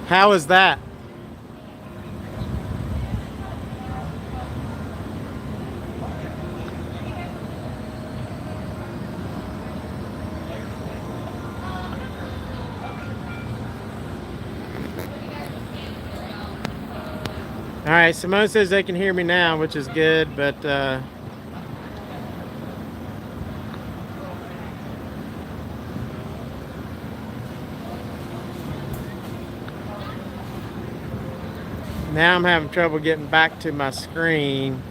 How is that? All right, Simone says they can hear me now, which is good, but now I'm having trouble getting back to my screen.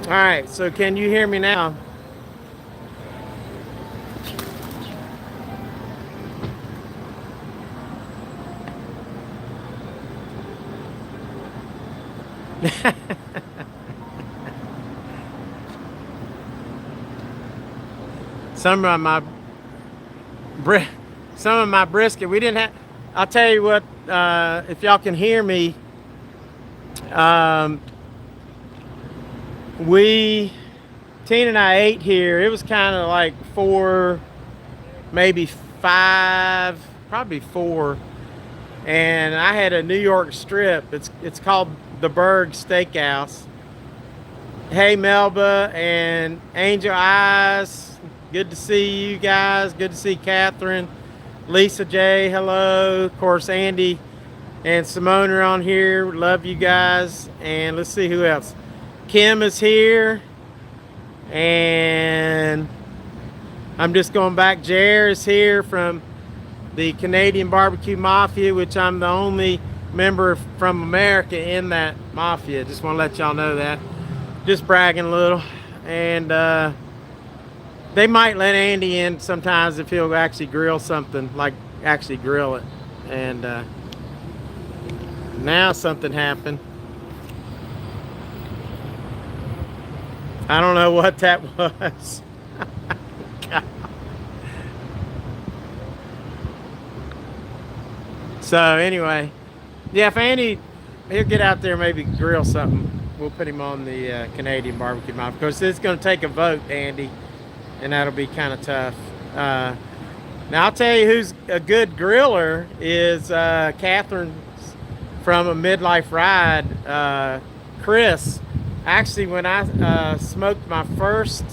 All right, so can you hear me now? some of my some of my brisket. We didn't have. I'll tell you what. If y'all can hear me, um, Tina and I ate here. It was kind of like 4, maybe 5, probably 4. And I had a New York strip. It's called the Berg Steakhouse. Hey Melba and Angel Eyes, good to see you guys. Good to see Catherine, Lisa J. Hello. Of course, Andy and Simone are on here. Love you guys. And let's see who else. Kim is here, and I'm just going back. Jer is here from the Canadian Barbecue Mafia, which I'm the only member from America in that mafia. Just want to let y'all know that. Just bragging a little. And they might let Andy in sometimes if he'll actually grill something, like actually grill it. And now something happened. I don't know what that was. So anyway, yeah, if Andy, he'll get out there, maybe grill something. We'll put him on the Canadian Barbecue Mafia. Of course, it's going to take a vote, Andy, and that'll be kind of tough. Now, I'll tell you who's a good griller is Catherine from A Midlife Ride, Chris. Actually, when I smoked my first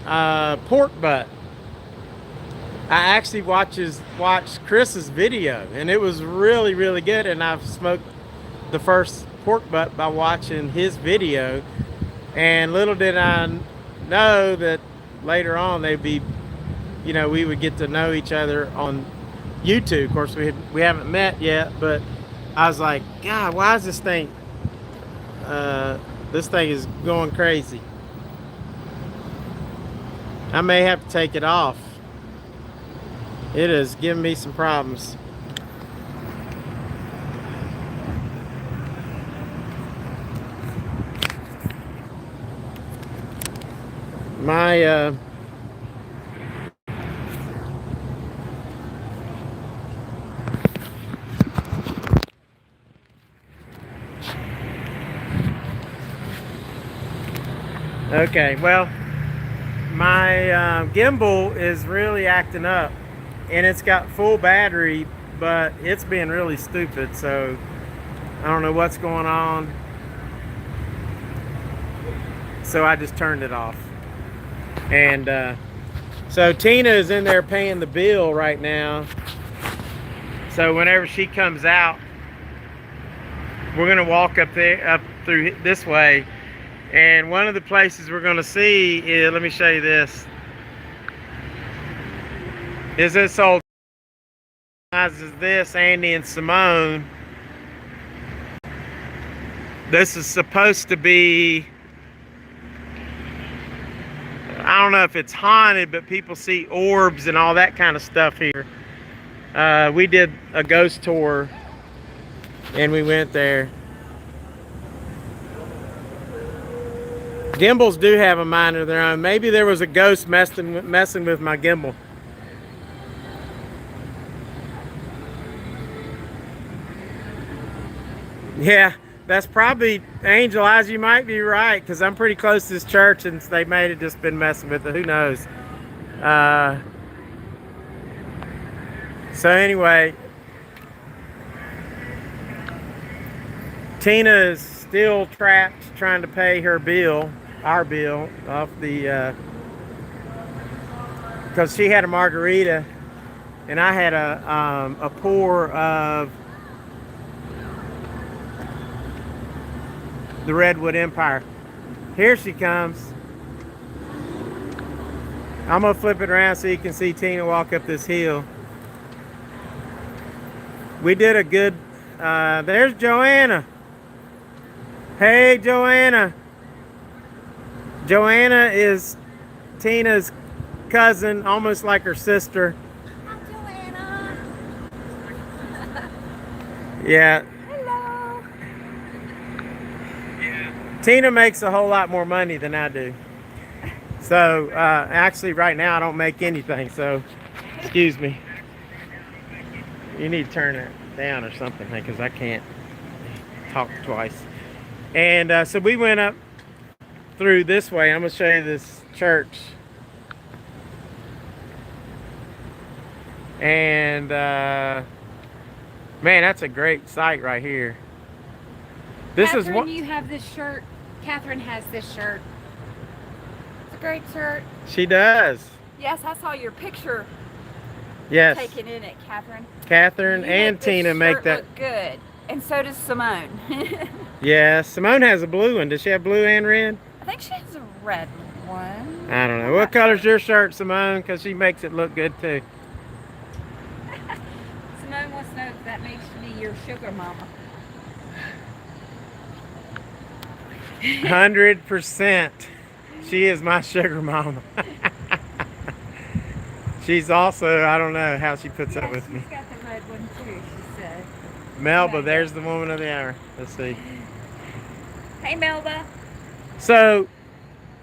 pork butt, I actually watched Chris's video, and it was really, really good. And I've smoked the first pork butt by watching his video. And little did I know that later on they'd be, we would get to know each other on YouTube. Of course, we haven't met yet, but I was like, God, why is this thing? This thing is going crazy. I may have to take it off. It is giving me some problems. My okay, well, my gimbal is really acting up, and it's got full battery, but it's being really stupid, so I don't know what's going on. So I just turned it off. And so Tina is in there paying the bill right now. So whenever she comes out, we're gonna walk up through this way. And one of the places we're gonna see is, let me show you this, is this old, is this Andy and Simone. This is supposed to be, I don't know if it's haunted, but people see orbs and all that kind of stuff here. We did a ghost tour and we went there. Gimbals do have a mind of their own. Maybe there was a ghost messing with my gimbal. Yeah, that's probably, Angel Eyes, you might be right, because I'm pretty close to this church and they may have just been messing with it. Who knows? So anyway, Tina is still trapped trying to pay her bill, our bill, off the, because she had a margarita and I had a pour of the Redwood Empire. Here she comes. I'm gonna flip it around so you can see Tina walk up this hill. We did a good, there's Joanna. Hey, Joanna. Joanna is Tina's cousin, almost like her sister. Hi, Joanna. Yeah. Hello. Tina makes a whole lot more money than I do. So, actually right now I don't make anything, so, excuse me. You need to turn it down or something, because I can't talk twice. And so we went up through this way. I'm going to show you this church. And, man, that's a great site right here. This Catherine, is what you have this shirt. Catherine has this shirt. It's a great shirt. she does. Yes, I saw your picture Yes. taken in it, Catherine. Catherine You and this Tina make shirt that. look good, and so does Simone. Yeah, Simone has a blue one. Does she have blue and red? I think she has a red one. I don't know. What color's your shirt, Simone? Because she makes it look good too. Simone wants to know if that makes me your sugar mama. 100%. She is my sugar mama. She's also, I don't know how she puts up with me. She's got the red one too, she said. Melba, there's the woman of the hour. Let's see. Hey, Melba. So,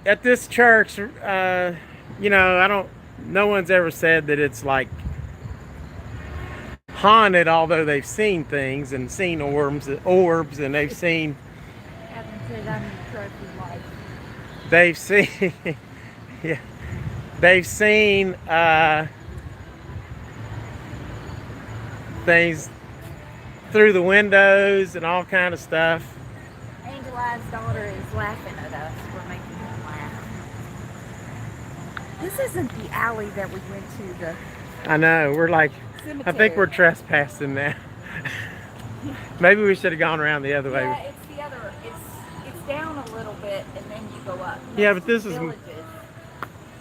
at this church, you know, no one's ever said that it's like haunted, although they've seen things and seen orbs, and they've seen, Catherine said I'm the trophy wife. they've seen, yeah, they've seen things through the windows and all kind of stuff. Angel Eye's daughter is laughing at us. We're making her laugh. This isn't the alley that we went to, the I know, we're like, cemetery. I think we're trespassing now. Maybe we should have gone around the other way. Yeah, it's the other. It's down a little bit, and then you go up. Yeah, Next but this to is, villages.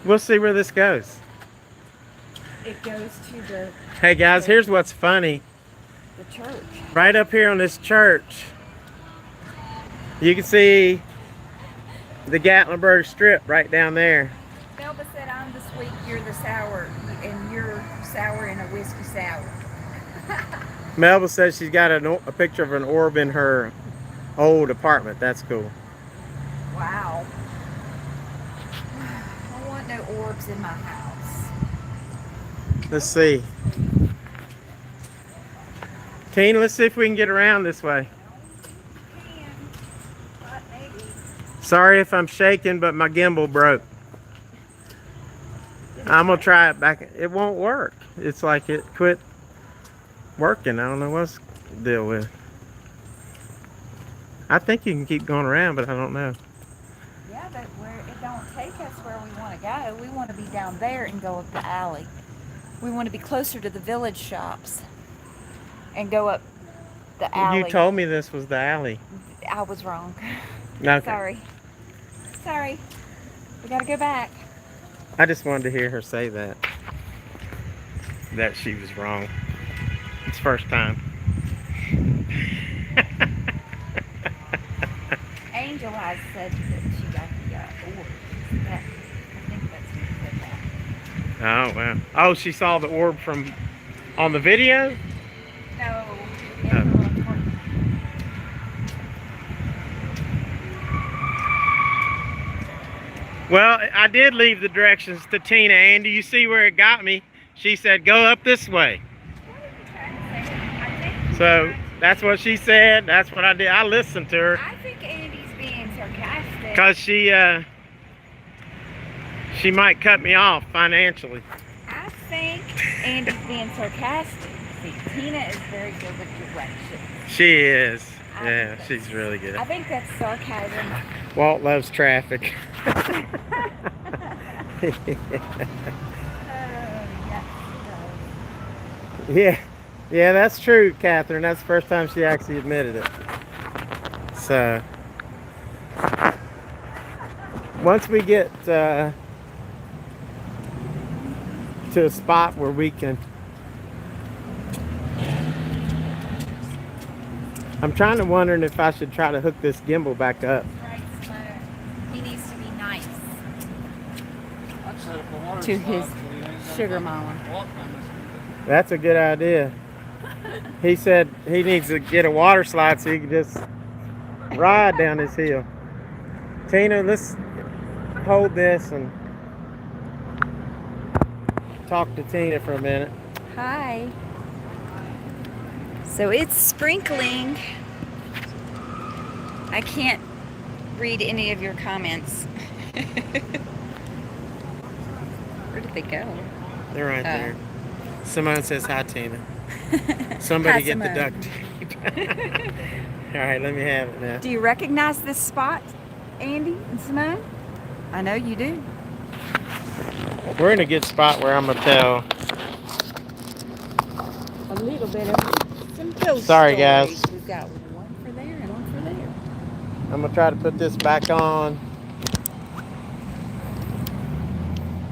we'll see where this goes. It goes to the Hey guys, here's what's funny. church. Right up here on this church, you can see the Gatlinburg strip right down there. Melba said, "I'm the sweet, you're the sour, and you're sour in a whiskey sour." Melba says she's got a picture of an orb in her old apartment. That's cool. Wow. I want no orbs in my house. Let's see. Tina, let's see if we can get around this way. But maybe. Sorry if I'm shaking, but my gimbal broke. I'm gonna try it back. It won't work. It's like it quit working. I don't know what's the deal with. I think you can keep going around, but I don't know. Yeah, but it don't take us where we want to go. We want to be down there and go up the alley. We want to be closer to the village shops and go up the alley. You told me this was the alley. I was wrong. Okay. Sorry. We gotta go back. I just wanted to hear her say that she was wrong. It's first time. Angel Eyes said that she got the orb. I think that's who said that. Oh wow. Oh, she saw the orb on the video? No. Oh. Well, I did leave the directions to Tina, and do you see where it got me? She said, go up this way. So That's what she said. That's what I did. I listened to her I think Andy's being sarcastic. because she might cut me off financially. I think Andy's being sarcastic. See, Tina is very good with directions. She is. I Yeah, think she's really good. I think that's sarcasm. Walt loves traffic. Yes, Yeah, that's true, Catherine. That's the first time she actually admitted it. So, once we get to a spot where we can, I'm trying to wondering if I should try to hook this gimbal back up. right, Smoke. He needs to be nice I'd set up a water to slide his so he ain't got sugar to mama. walk on this. That's a good idea. He said he needs to get a water slide so he can just ride down this hill. Tina, let's hold this and talk to Tina for a minute. Hi. So it's sprinkling. I can't read any of your comments. Where did they go? They're right Oh. there. Simone says hi, Tina. Somebody Hi, get the Simone. duct tape. All right, let me have it now. Do you recognize this spot, Andy and Simone? I know you do. We're in a good spot where I'm gonna tell. A little bit of some ghost Sorry, guys. stories. We've got one for there and one for there. I'm gonna try to put this back on.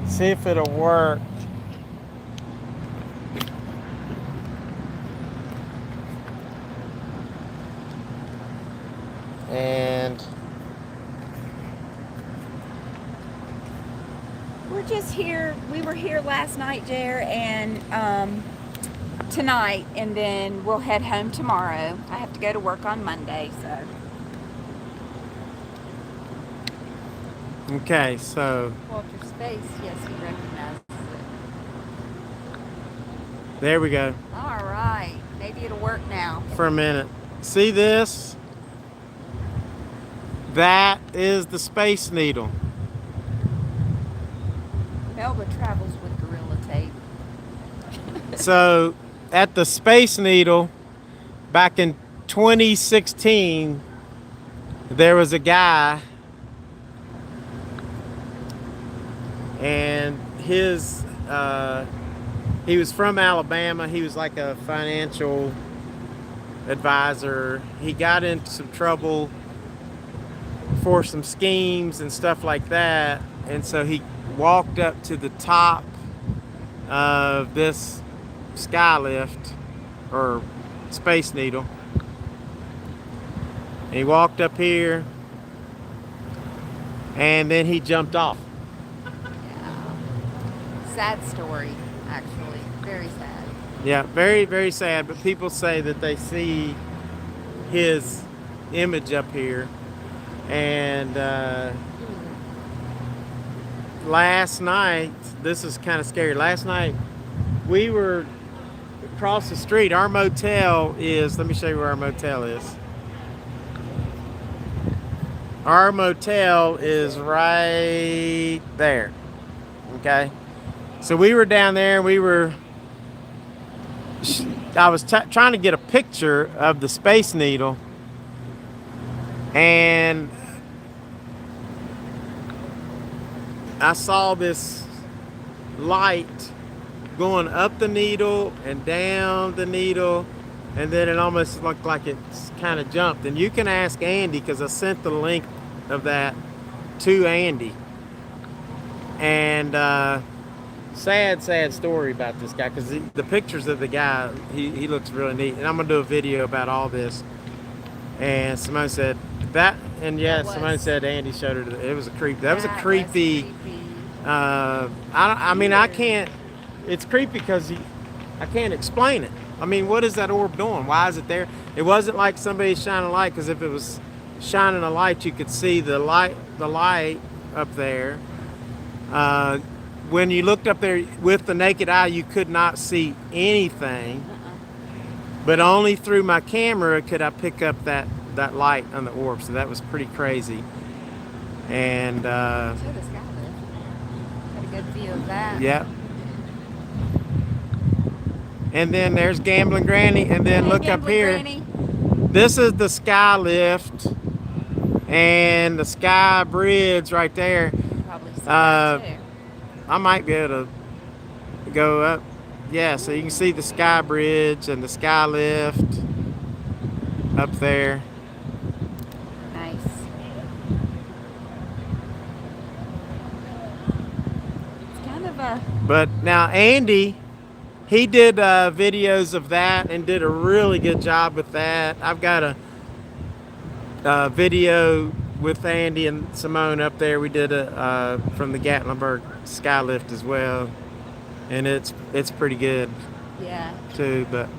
See if it'll work. And We're just here. We were here last night, Jer, and tonight, and then we'll head home tomorrow. I have to go to work on Monday, so. okay, so Walter's face, yes, he recognizes it. there we go. All right, maybe it'll work now. For a minute. See this? That is the Space Needle. Melba travels with Gorilla Tape. So at the Space Needle back in 2016, there was a guy and he was from Alabama. He was like a financial advisor. He got into some trouble for some schemes and stuff like that, and so he walked up to the top of this skylift or Space Needle, and he walked up here and then he jumped off. Sad story, actually. Very sad. Yeah, very, very sad, but people say that they see his image up here. And last night, this is kind of scary. Last night, we were across the street. Our motel is, let me show you where our motel is. Our motel is right there. Okay? So we were down there, and I was trying to get a picture of the Space Needle, and I saw this light going up the needle and down the needle, and then it almost looked like it kind of jumped. And you can ask Andy, because I sent the link of that to Andy. And sad story about this guy, because the pictures of the guy, he looks really neat. And I'm gonna do a video about all this. And Simone said that, and yes, Simone said Andy showed her. It was a creep. That was a creepy. I mean, I can't. It's creepy because I can't explain it. I mean, what is that orb doing? Why is it there? It wasn't like somebody shining a light, because if it was shining a light, you could see the light up there. When you looked up there with the naked eye, you could not see anything. but only through my camera could I pick up that light on the orb. So that was pretty crazy. And Show the sky lift. Got a good view of that. yep. And then there's Gambling Granny, and then Hey, look up Gambling here. Granny. This is the sky lift and the sky bridge right there. Probably see that too. I might be able to go up. Yeah, so you can see the sky bridge and the sky lift up there. Nice. It's kind of a But now Andy, he did videos of that and did a really good job with that. I've got a video with Andy and Simone up there. We did a from the Gatlinburg sky lift as well, and it's pretty good yeah. too. But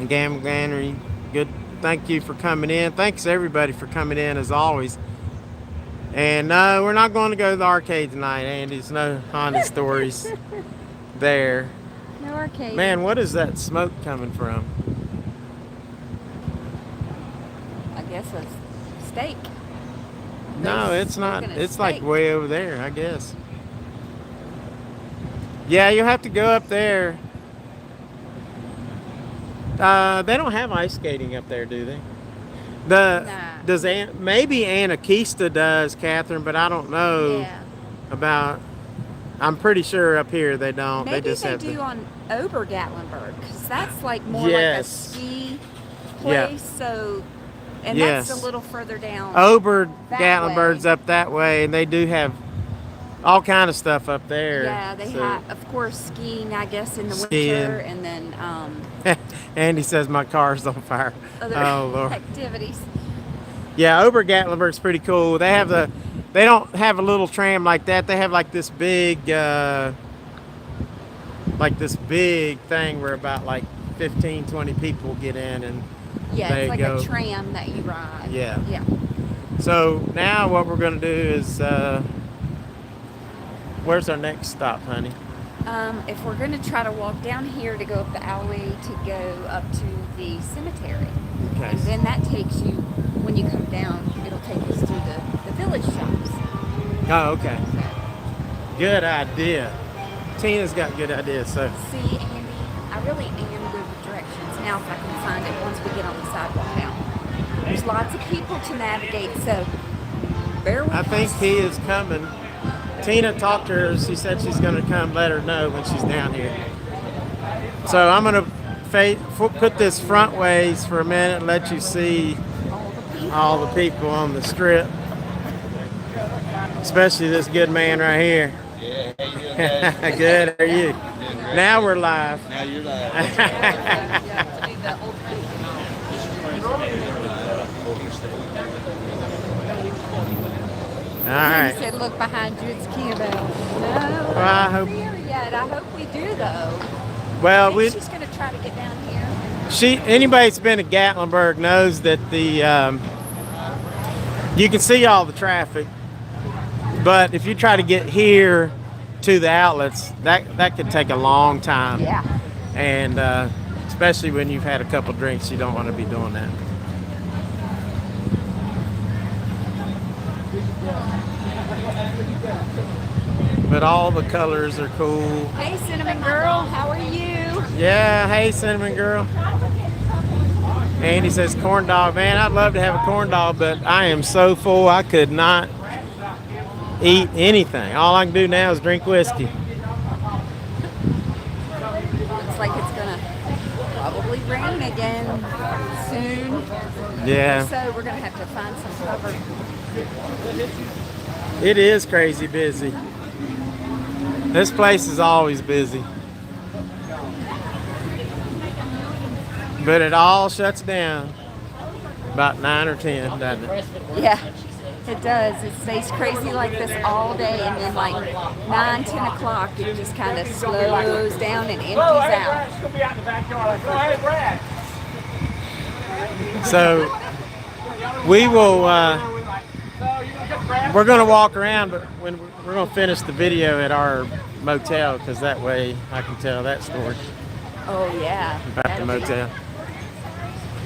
Gambling Granny, good. Thank you for coming in. Thanks everybody for coming in as always. And no, we're not going to go to the arcade tonight, Andy. There's no haunted stories there. No arcade. Man, what is that smoke coming from? I guess a steak. No, They're it's not. smoking a It's like steak. way over there, I guess. Yeah, you'll have to go up there. They don't have ice skating up there, do they? Nah. Maybe Anakista does, Catherine, but I don't know Yeah. about. I'm pretty sure up here they don't. Maybe they just have do to. on Ober Gatlinburg, because that's like more Yes. like a ski Yeah. place. So, and Yes. that's a little further down. Ober that Gatlinburg's way. up that way, and they do have all kind of stuff up there. Yeah, they So- have, of course, skiing, I guess, in the Skiing. winter, and then Andy says my car's on fire. other Oh Lord. activities. Yeah, Ober Gatlinburg's pretty cool. They have they don't have a little tram like that. They have like this big thing where about like 15, 20 people get in, and Yeah, there it's like you go. a tram that you ride. Yeah. Yeah. So now what we're gonna do is where's our next stop, honey? If we're going to try to walk down here to go up the alley to go up to the cemetery. Okay. And then that takes you, when you come down, it'll take us to the village shops. Oh, okay. So, Good idea. Tina's got good ideas. So see, Andy, I really am good with directions now if I can find it once we get on the sidewalk now. There's lots of people to navigate, so bear with I think us. he is coming. Tina talked to her. She said she's going to come let her know when she's down here. So I'm going to put this front ways for a minute and let you see all the people on the strip. Especially this good man right here. Yeah, how you doing, guys? Good, how are you? Now we're live. Now you're live. All right. He said, look behind you, it's Campbell. No, Well, I hope. here yet. I hope we do, though. Well, I think she's going to try to get down here. Anybody that's been to Gatlinburg knows that you can see all the traffic, but if you try to get here to the outlets, that could take a long time. Yeah. And especially when you've had a couple drinks, you don't want to be doing that. But all the colors are cool. Hey, Cinnamon Girl, how are you? Yeah, hey, Cinnamon Girl. Andy says corn dog. Man, I'd love to have a corn dog, but I am so full I could not eat anything. All I can do now is drink whiskey. Looks like it's going to probably rain again soon. Yeah, So we're going to have to find some cover. it is crazy busy. This place is always busy. But it all shuts down about 9 or 10, doesn't it? Yeah, it does. It stays crazy like this all day, and then like 9, 10 o'clock, it just kind of slows down and empties out. So we will. We're going to walk around, but when we're going to finish the video at our motel, because that way I can tell that story. Oh yeah. About the That'll be- motel.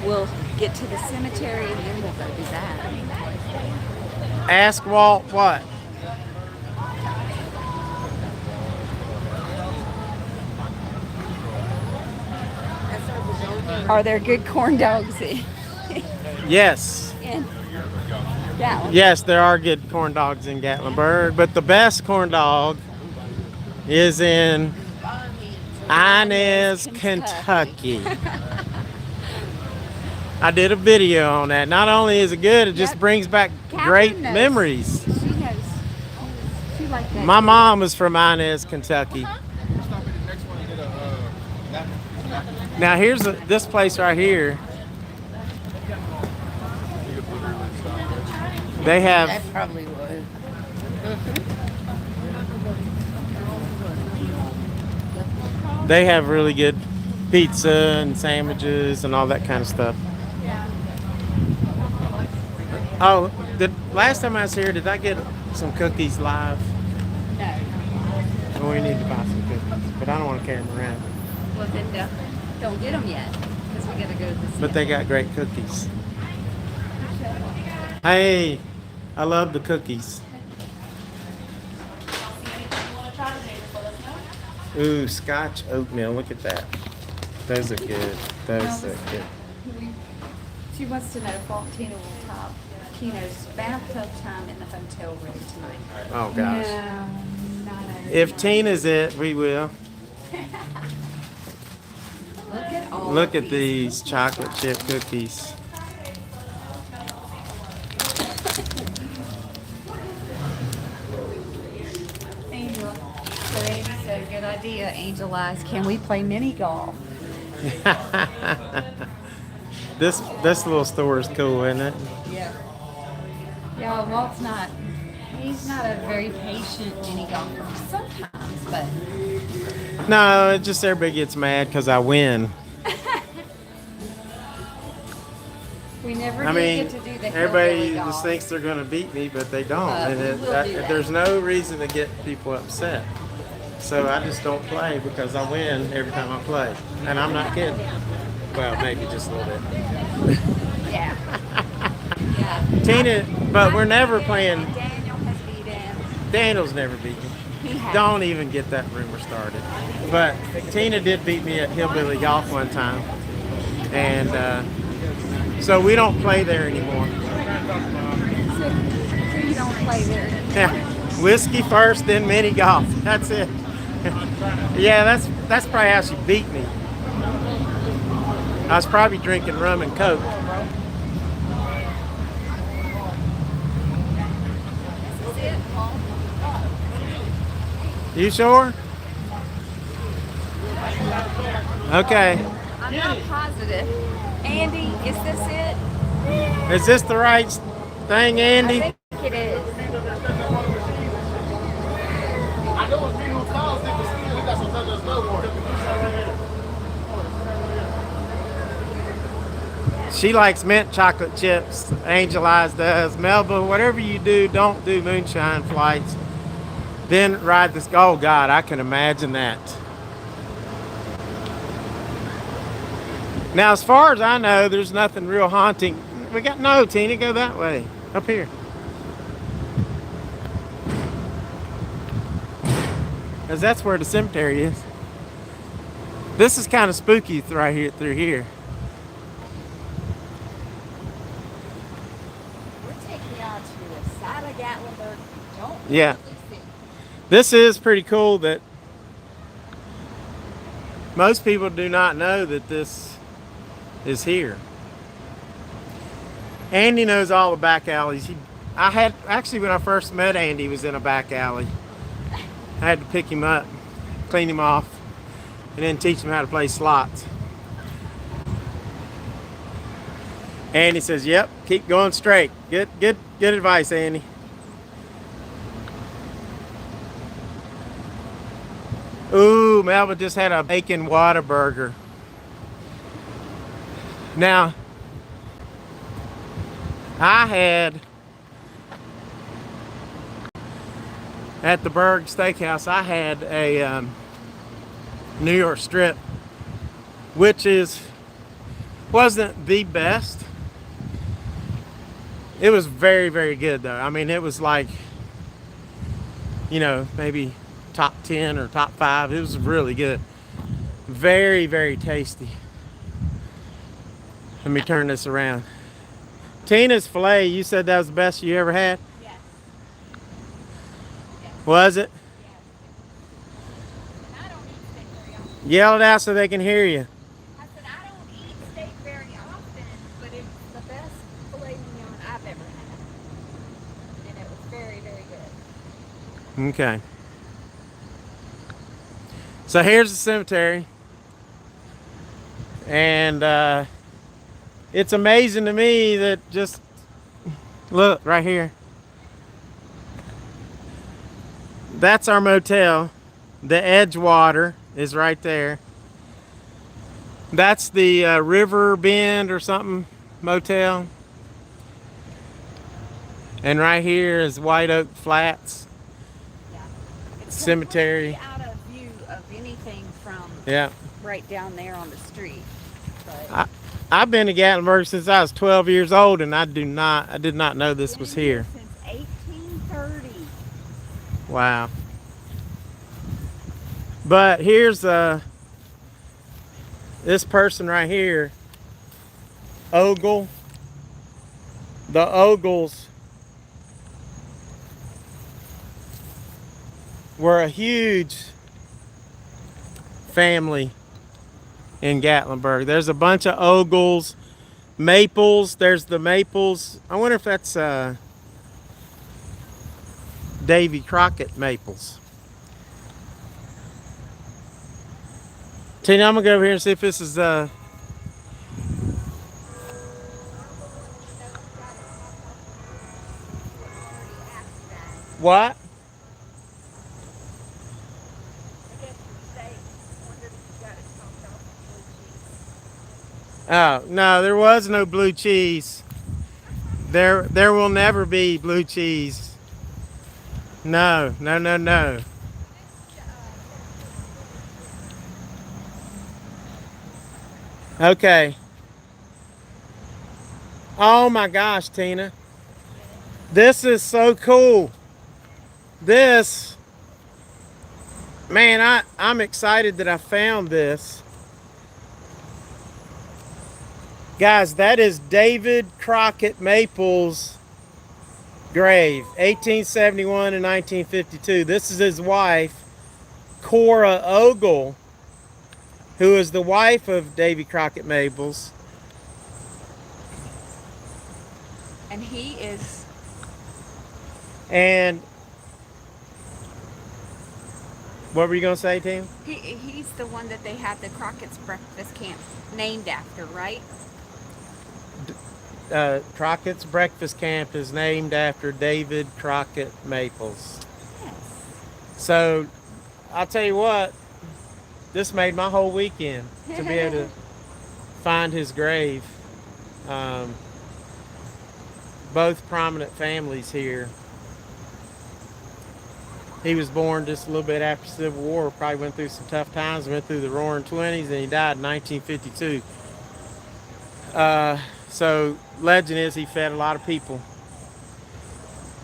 We'll get to the cemetery and then we'll go do that. Ask Walt what? Are there good corn dogs Yes. in Gatlinburg? Yes, there are good corn dogs in Gatlinburg, but the best corn dog is in Inez, Kentucky. I did a video on that. Not only is it good, it just Yep. brings back Catherine great knows. memories. She knows. She liked that. My too. mom was from Inez, Kentucky. Now here's this place right here. They have probably would. they have really good pizza and sandwiches and all that kind of stuff. Oh, the last time I was here, did I get some cookies live? No. Well, we need to buy some cookies, but I don't want to carry them around. Well, then don't get them yet because we gotta go to the. But they got great cookies. Hey, I love the cookies. Ooh, Scotch oatmeal. Look at that. Those are good. Those are good. She wants to know if Tina will top Kino's bathtub time in the hotel room tonight. Oh gosh. No, not If Tina's it, we will. Look at all. Look at these chocolate chip cookies. Angel. So Andy said, good idea, Angel Eyes. Can we play mini golf? This little store is cool, isn't it? Yeah. Yeah, Walt's not. He's not a very patient mini golfer sometimes, but No, it just everybody gets mad because I win. we never I did mean, get to do the everybody hillbilly just golf. thinks they're going to beat me, but they don't. And we will do that. there's no reason to get people upset. So I just don't play because I win every time I play. And I'm not kidding. Well, maybe just a little bit. Yeah. Yeah. Tina, but we're never playing. Daniel has beat him. Daniel's never beat me. He has. Don't even get that rumor started. But Tina did beat me at Hillbilly Golf one time. And so we don't play there anymore. So you don't play there. Yeah, whiskey first, then mini golf. That's it. Yeah, that's probably how she beat me. I was probably drinking rum and coke. This is it, Mom. You sure? Okay. I'm not positive. Andy, is this it? Is this the right thing, Andy? I think it is. I know it's me who caused it, but still, he got some touch of snowboard. She likes mint chocolate chips. Angel Eyes does. Melba, whatever you do, don't do moonshine flights. Then ride this. Oh God, I can imagine that. Now, as far as I know, there's nothing real haunting. We got no, Tina, go that way. Up here. Because that's where the cemetery is. This is kind of spooky right here through here. We're taking y'all to the side of Gatlinburg. Don't Yeah. really see. This is pretty cool that most people do not know that this is here. Andy knows all the back alleys. I had actually when I first met Andy, he was in a back alley. I had to pick him up, clean him off, and then teach him how to play slots. Andy says, "Yep, keep going straight." Good advice, Andy. Ooh, Melba just had a bacon Whataburger. Now, I had at the Berg Steakhouse, I had a New York strip which wasn't the best. It was very, very good though. I mean, it was like, maybe top 10 or top 5. It was really good. Very, very tasty. Let me turn this around. Tina's filet, you said that was the best you ever had? Yes. Was it? Yes. And I don't eat steak very often. Yell it out so they can hear you. I said I don't eat steak very often, but it's the best filet mignon I've ever had. And it was very, very good. Okay. So here's the cemetery. And it's amazing to me that just look right here. That's our motel. The Edgewater is right there. That's the River Bend or something motel. And right here is White Oak Flats Yeah. It's Cemetery. completely out of view of anything from Yeah. right down there on the street. But I've been to Gatlinburg since I was 12 years old, and I did not know this was been here. since 1830. Wow. But here's this person right here, Ogle. The Ogles were a huge family in Gatlinburg. There's a bunch of Ogles, Maples. There's the Maples. I wonder if that's Davy Crockett Maples. Tina, I'm gonna go over here and see if this is what? Oh, no, there was no blue cheese. There will never be blue cheese. No, no, no, no. Okay. Oh my gosh, Tina. This is so cool. This, man, I'm excited that I found this. Guys, that is David Crockett Maples' grave, 1871 and 1952. This is his wife, Cora Ogle, who is the wife of Davy Crockett Maples. And he is. And what were you going to say, Tim? He's the one that they have the Crockett's Breakfast Camp named after, right? Crockett's Breakfast Camp is named after David Crockett Maples. Yes. So, I'll tell you what, this made my whole weekend to be able to find his grave. Both prominent families here. He was born just a little bit after the Civil War, probably went through some tough times, went through the Roaring 20s, and he died in 1952. So, legend is he fed a lot of people.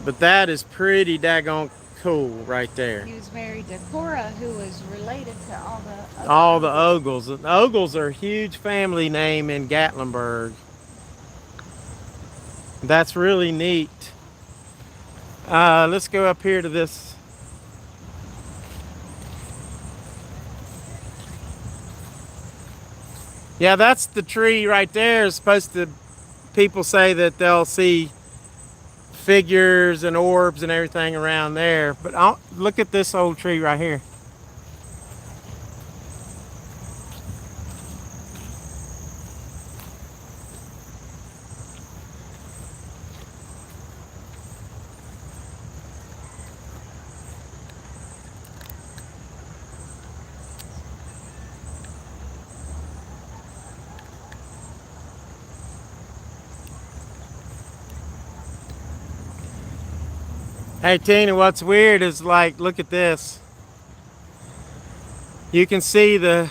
But that is pretty daggone cool right there. He was married to Cora, who was related to All the Ogles. The Ogles are a huge family name in Gatlinburg. That's really neat. Let's go up here to this. Yeah, that's the tree right there. It's supposed to, people say that they'll see figures and orbs and everything around there. But look at this old tree right here. Hey Tina, what's weird is like, look at this. You can see the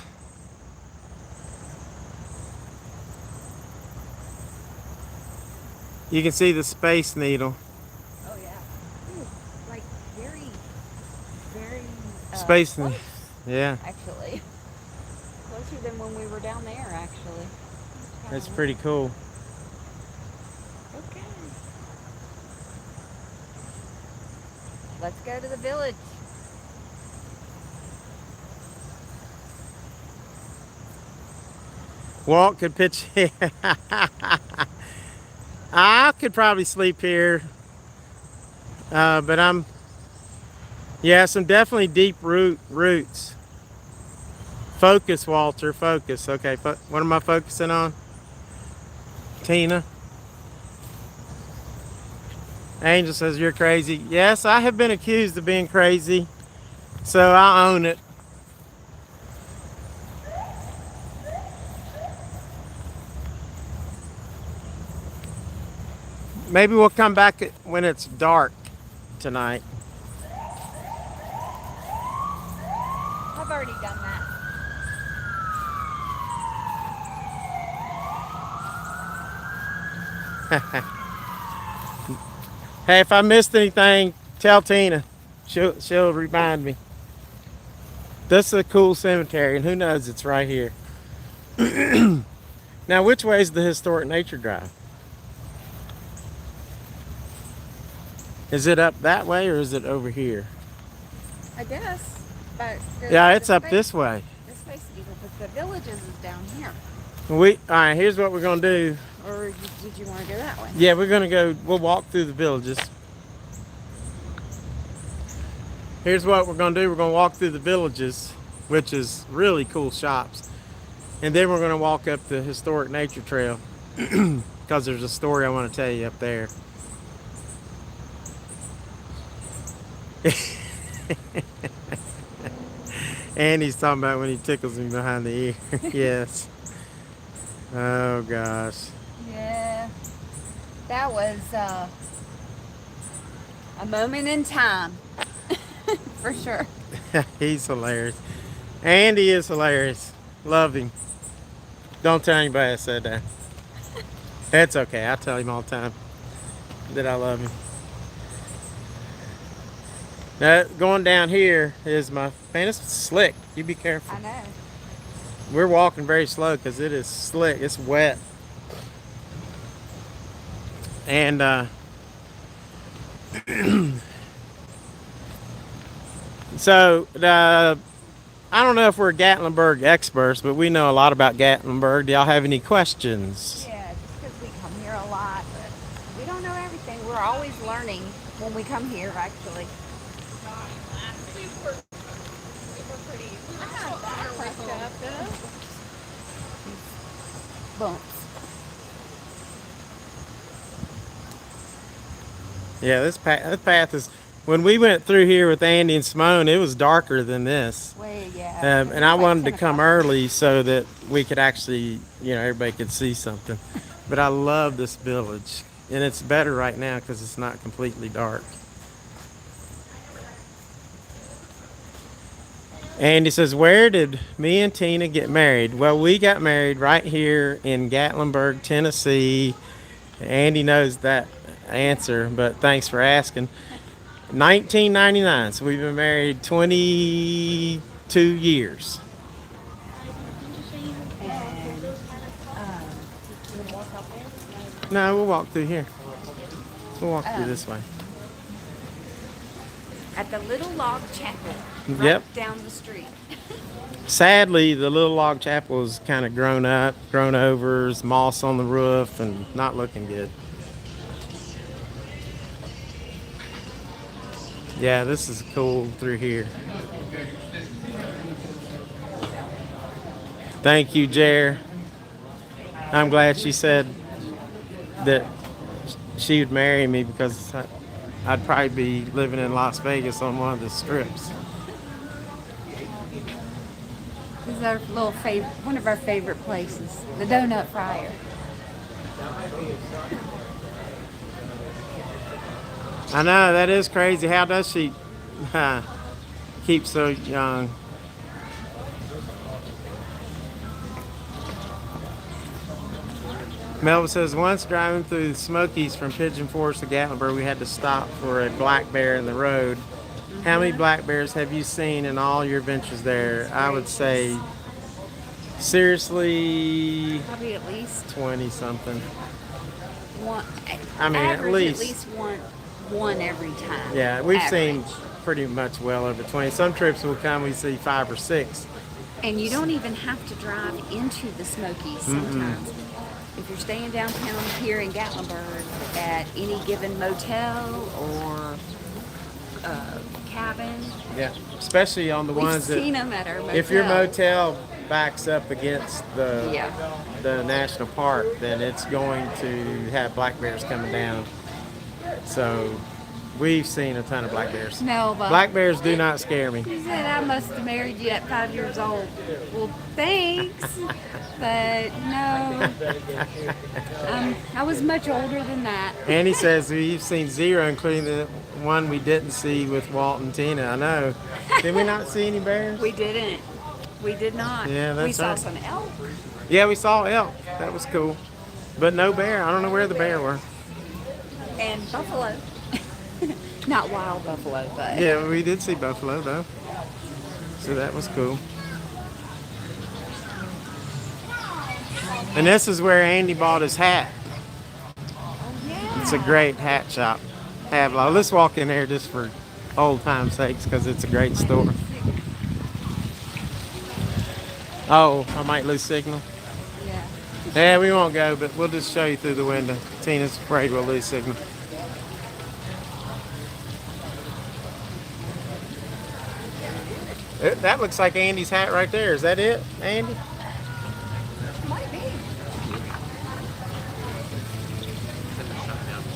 You can see the Space Needle. Oh yeah. Ooh, like very, very Space close, Needle. Yeah, actually. Closer than when we were down there, actually. that's pretty cool. Okay. Let's go to the village. Walt could pitch. I could probably sleep here, but yeah, some definitely deep roots. Focus, Walter, focus. Okay, what am I focusing on? Tina. Angel says you're crazy. Yes, I have been accused of being crazy, so I own it. Maybe we'll come back when it's dark tonight. I've already done that. Hey, if I missed anything, tell Tina. She'll remind me. This is a cool cemetery, and who knows, it's right here. Now, which way is the Historic Nature Drive? Is it up that way, or is it over here? I guess. But Yeah, it's up this way. The Space Needle, but the villages is down here. All right, here's what we're gonna do. Or did you want to go that way? Yeah, we'll walk through the villages. Here's what we're gonna do. We're gonna walk through the villages, which is really cool shops. And then we're gonna walk up the Historic Nature Trail because there's a story I want to tell you up there. Andy's talking about when he tickles me behind the ear. Yes. Oh gosh. Yeah. That was a moment in time. For sure. He's hilarious. Andy is hilarious. Love him. Don't tell anybody I said that. That's okay. I tell him all the time that I love him. Now, going down here is man, it's slick. You be careful. I know. We're walking very slow because it is slick. It's wet. And so I don't know if we're Gatlinburg experts, but we know a lot about Gatlinburg. Do y'all have any questions? Yeah, just because we come here a lot, but we don't know everything. We're always learning when we come here, actually. Bumps. Yeah, this path is. When we went through here with Andy and Simone, it was darker than this. Way, yeah. And I wanted to come early so that we could actually, everybody could see something. But I love this village. And it's better right now because it's not completely dark. Andy says, where did me and Tina get married? Well, we got married right here in Gatlinburg, Tennessee. Andy knows that answer, but thanks for asking. 1999, so we've been married 22 years. No, we'll walk through here. We'll walk through this way. At the little log chapel. Right Yep. down the street. Sadly, the little log chapel is kind of grown up, grown over, there's moss on the roof, and not looking good. Yeah, this is cool through here. Thank you, Jer. I'm glad she said that she would marry me because I'd probably be living in Las Vegas on one of the strips. This is our little one of our favorite places, the Donut Fryer. I know, that is crazy. How does she keep so young? Melvin says, once driving through the Smokies from Pigeon Forest to Gatlinburg, we had to stop for a black bear in the road. How many black bears have you seen in all your adventures there? I would say, seriously, Probably at least 20 something. one. I mean, at average, least. one every time. Yeah, we've seen Average. pretty much well over 20. Some trips will come, we see 5 or 6. And you don't even have to drive into the Smokies sometimes. If you're staying downtown here in Gatlinburg at any given motel or cabin, Yeah, especially on the we've ones seen that, them at our motel. if your motel backs up against the national park, then it's going to have black bears coming down. So we've seen a ton of black bears. No, but Black bears do not scare me. he said I must have married you at 5 years old. Well, thanks, but no. I was much older than that. Andy says we've seen 0, including the one we didn't see with Walt and Tina. I know. Did we not see any bears? We didn't. We did not. Yeah, that's we saw right. some elk. Yeah, we saw elk. That was cool. But no bear. I don't know where the bear were. And buffalo. Not wild buffalo, but Yeah, we did see buffalo though. So that was cool. And this is where Andy bought his hat. It's a great hat shop. Havelock. Let's walk in there just for old time's sakes because it's a great store. Oh, I might lose signal. yeah. Yeah, we won't go, but we'll just show you through the window. Tina's afraid we'll lose signal. That looks like Andy's hat right there. Is that it, Andy? Might be.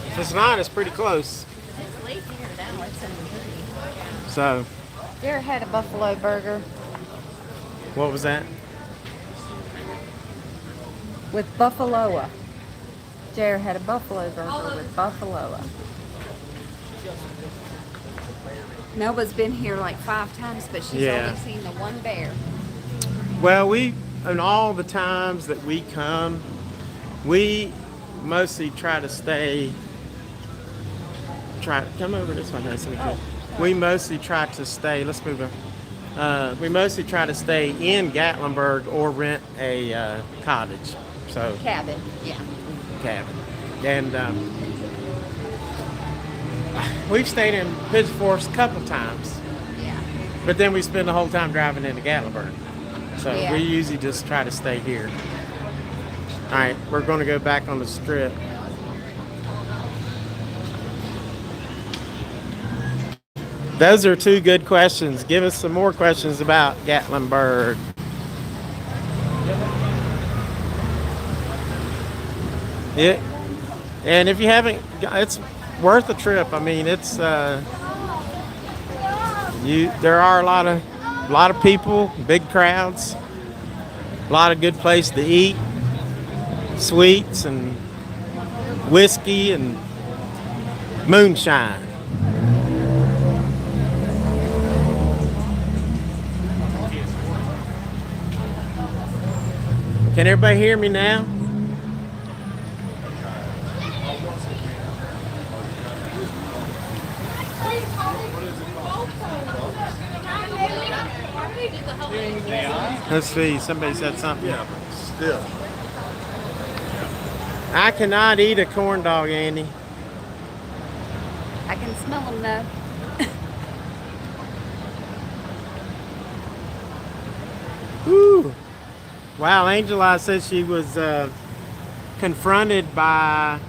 If it's not, it's pretty close. It's late here now. It's in the city. So, Jared had a buffalo burger what was that? with buffaloa. Jared had a buffalo burger with buffaloa. Nova's been here like 5 times, but she's Yeah. only seen the one bear. Well, in all the times that we come, we mostly try to stay. Come over this way, Mason. We mostly try to stay. Let's move on. We mostly try to stay in Gatlinburg or rent a cottage. So Cabin, yeah. cabin, and we've stayed in Pigeon Forest a couple times. Yeah. But then we spend the whole time driving into Gatlinburg. So Yeah. we usually just try to stay here. All right, we're going to go back on the strip. Those are 2 good questions. Give us some more questions about Gatlinburg. Yeah. And if you haven't, it's worth a trip. I mean, it's there are a lot of people, big crowds, a lot of good place to eat, sweets and whiskey and moonshine. Can everybody hear me now? Let's see, somebody said something. Yeah, but still. I cannot eat a corn dog, Andy. I can smell them though. Woo. Wow, Angel Eye said she was confronted by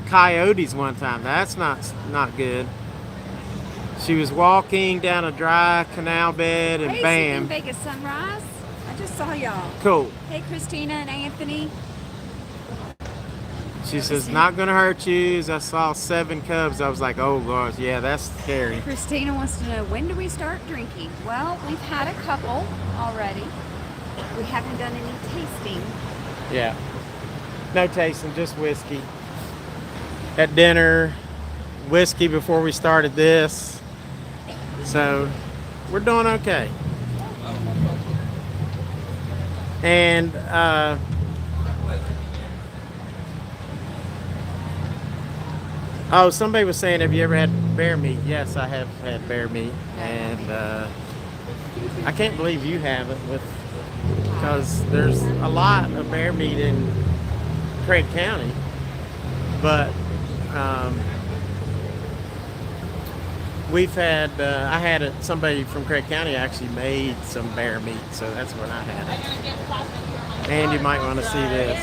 coyotes one time. That's not good. She was walking down a dry canal bed and Hey, bam. Vegas sunrise. I just saw y'all. Cool. Hey, Christina and Anthony. She says, not gonna hurt you. As I saw 7 cubs, I was like, oh gosh, yeah, that's scary. Christina wants to know, when do we start drinking? Well, we've had a couple already. We haven't done any tasting. Yeah. No tasting, just whiskey. At dinner, whiskey before we started this. So, we're doing okay. Oh, somebody was saying, have you ever had bear meat? Yes, I have had bear meat, and I can't believe you haven't, because there's a lot of bear meat in Craig County, but we've had I had it. Somebody from Craig County actually made some bear meat, so that's what I had it. And you might want to see this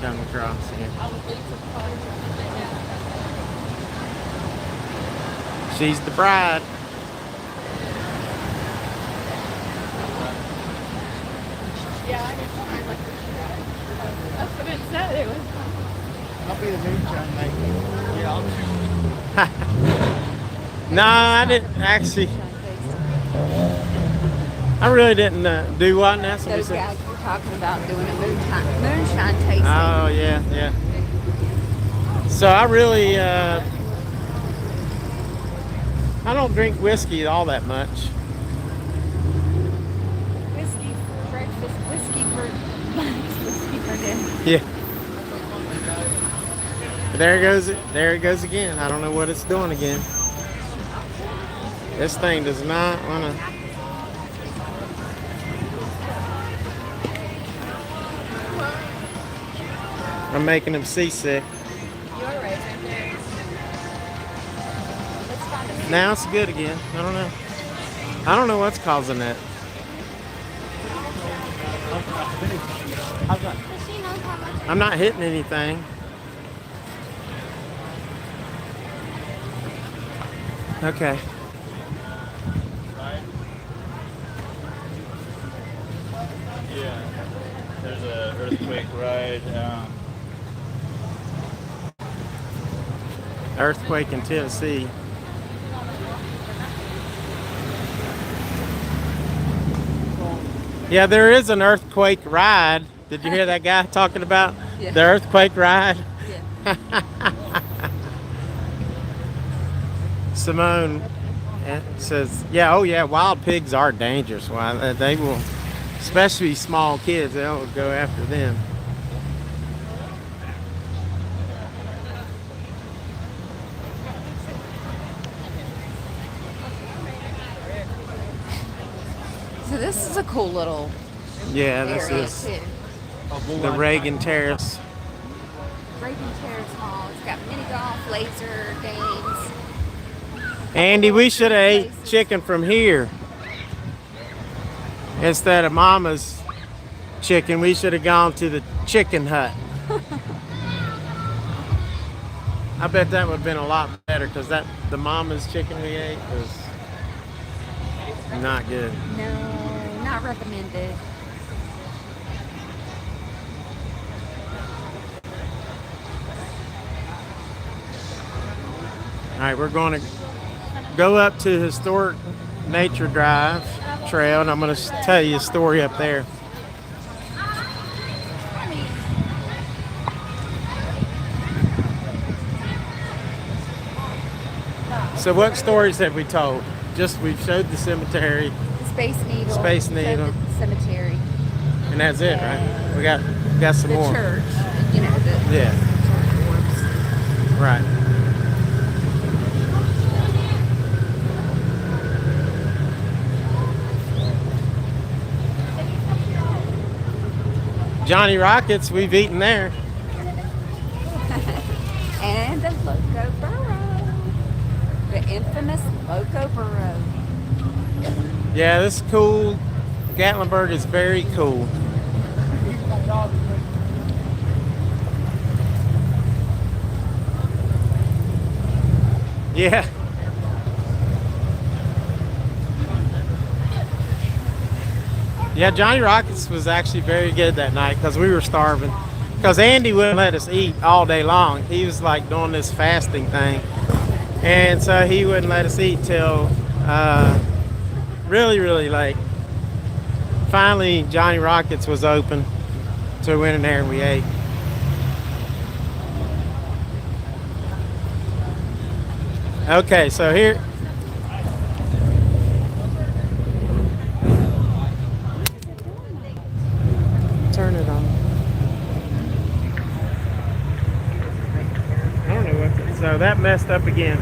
come across here. She's the bride. That's what it said. It was. I'll be the moonshine maker. Yeah, I'll No, I didn't actually. I really didn't do what now. Somebody Those said. guys were talking about doing a moonshine tasting. Oh yeah, yeah. So I really, I don't drink whiskey all that much. Whiskey for breakfast, whiskey for lunch, whiskey for dinner. Yeah. There it goes. There it goes again. I don't know what it's doing again. This thing does not want to. I'm making him seasick. You're right. Let's find a Now it's good again. I don't know. I don't know what's causing that. I'm not hitting anything. Okay. Yeah. There's a earthquake ride. Earthquake in Tennessee. Yeah, there is an earthquake ride. Did you hear that guy talking about Yeah. the earthquake ride? Yeah. Simone says, yeah, oh yeah, wild pigs are dangerous. Why they will, especially small kids, they'll go after them. So this is a cool little Yeah, this area is too. the Reagan Terrace. Reagan Terrace Mall. It's got mini golf, laser games. Andy, we should have ate chicken from here instead of Mama's chicken. We should have gone to the chicken hut. I bet that would have been a lot better, because the Mama's chicken we ate was not good. No, not recommended. All right, we're going to go up to Historic Nature Drive Trail, and I'm going to tell you a story up there. So what stories have we told? Just we've showed the cemetery, The Space Needle. Space showed Needle. The cemetery. and that's it, right? We got some The more. church. You know, the Yeah. church orbs. Right. Johnny Rockets, we've eaten there. And the Loco Burrow. The infamous Loco Burrow. Yeah, this is cool. Gatlinburg is very cool. Yeah. Yeah, Johnny Rockets was actually very good that night because we were starving. Because Andy wouldn't let us eat all day long. He was like doing this fasting thing. And so he wouldn't let us eat till really, really late. Finally, Johnny Rockets was open. So we went in there and we ate. Okay, so here. Turn it on. I don't know what. that messed up again.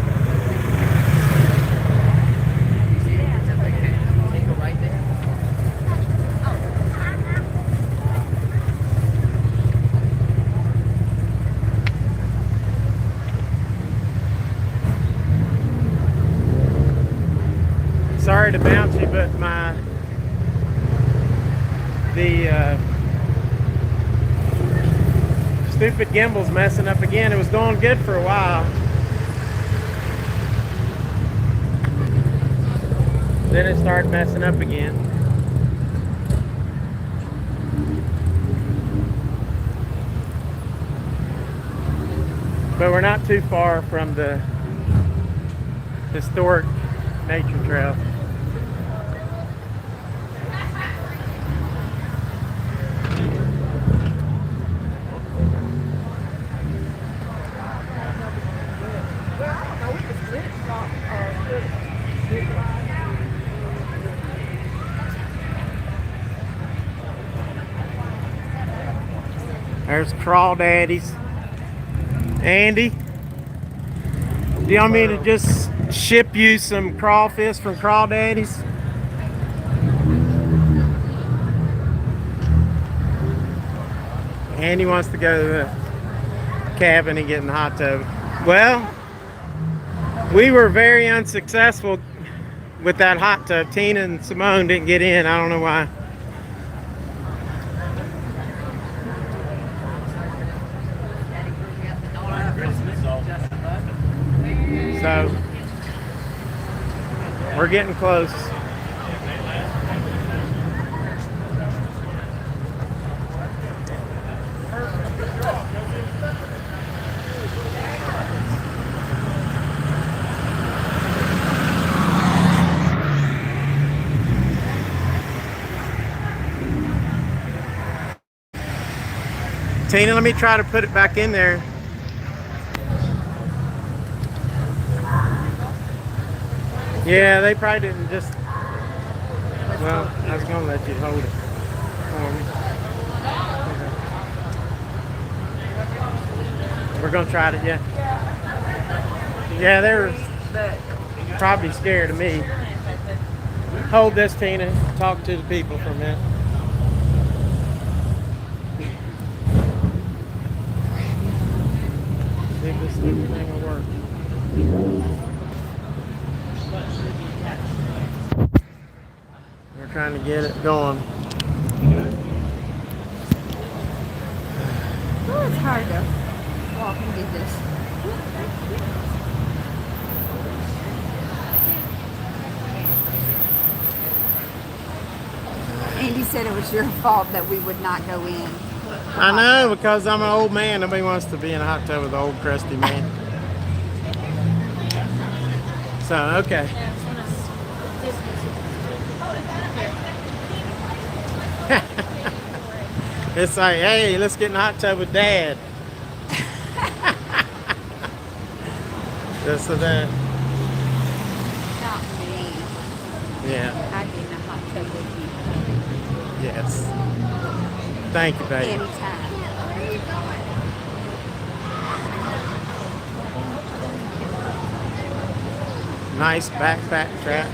Sorry to bounce you, but the stupid gimbal's messing up again. It was going good for a while. Then it started messing up again. But we're not too far from the historic nature trail. There's Crawdaddies. Andy, do you want me to just ship you some crawfish from Crawdaddies? Andy wants to go to the cabin and get in the hot tub. Well, we were very unsuccessful with that hot tub. Tina and Simone didn't get in. I don't know why. So, we're getting close. Tina, let me try to put it back in there. Yeah, they probably didn't just... Well, I was going to let you hold it for me. We're going to try it, yeah. Yeah, they were probably scared of me. Hold this, Tina. Talk to the people for a minute. See if this thing will work. We're trying to get it going. Oh, it's hard to walk and do this. Andy said it was your fault that we would not go in. I know, because I'm an old man. Nobody wants to be in a hot tub with an old crusty man. So, okay. It's like, hey, let's get in the hot tub with Dad. This or that. Not me. Yeah. I'd be in a hot tub with you. Yes. Thank you, baby. Anytime. Nice backpack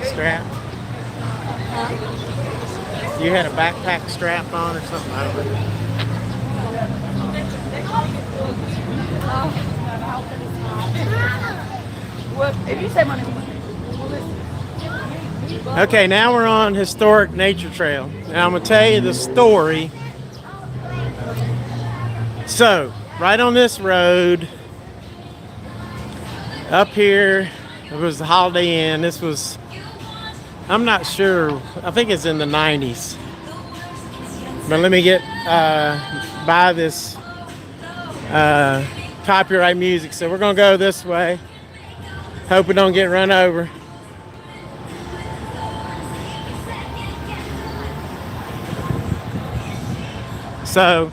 strap. You had a backpack strap on or something? I don't know. What? If you say my name. Okay, now we're on historic nature trail. Now I'm gonna tell you the story. So, right on this road, up here, it was the Holiday Inn. This was, I'm not sure, I think it's in the 90s. But let me get by this copyright music. So we're gonna go this way. Hope we don't get run over. So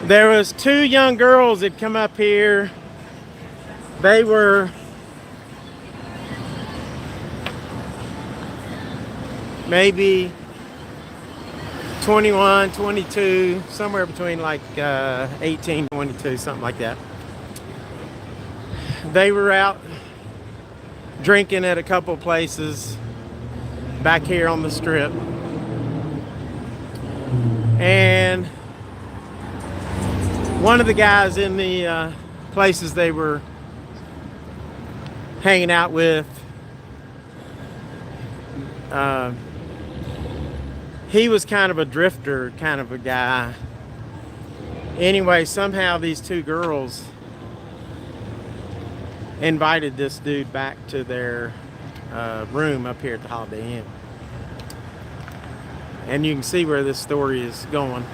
there was two young girls that come up here. They were maybe 21, 22, somewhere between like 18, 22, something like that. they were out drinking at a couple places back here on the strip. And one of the guys in the places they were hanging out with, he was kind of a drifter kind of a guy. Anyway, somehow these two girls invited this dude back to their room up here at the Holiday Inn. And you can see where this story is going.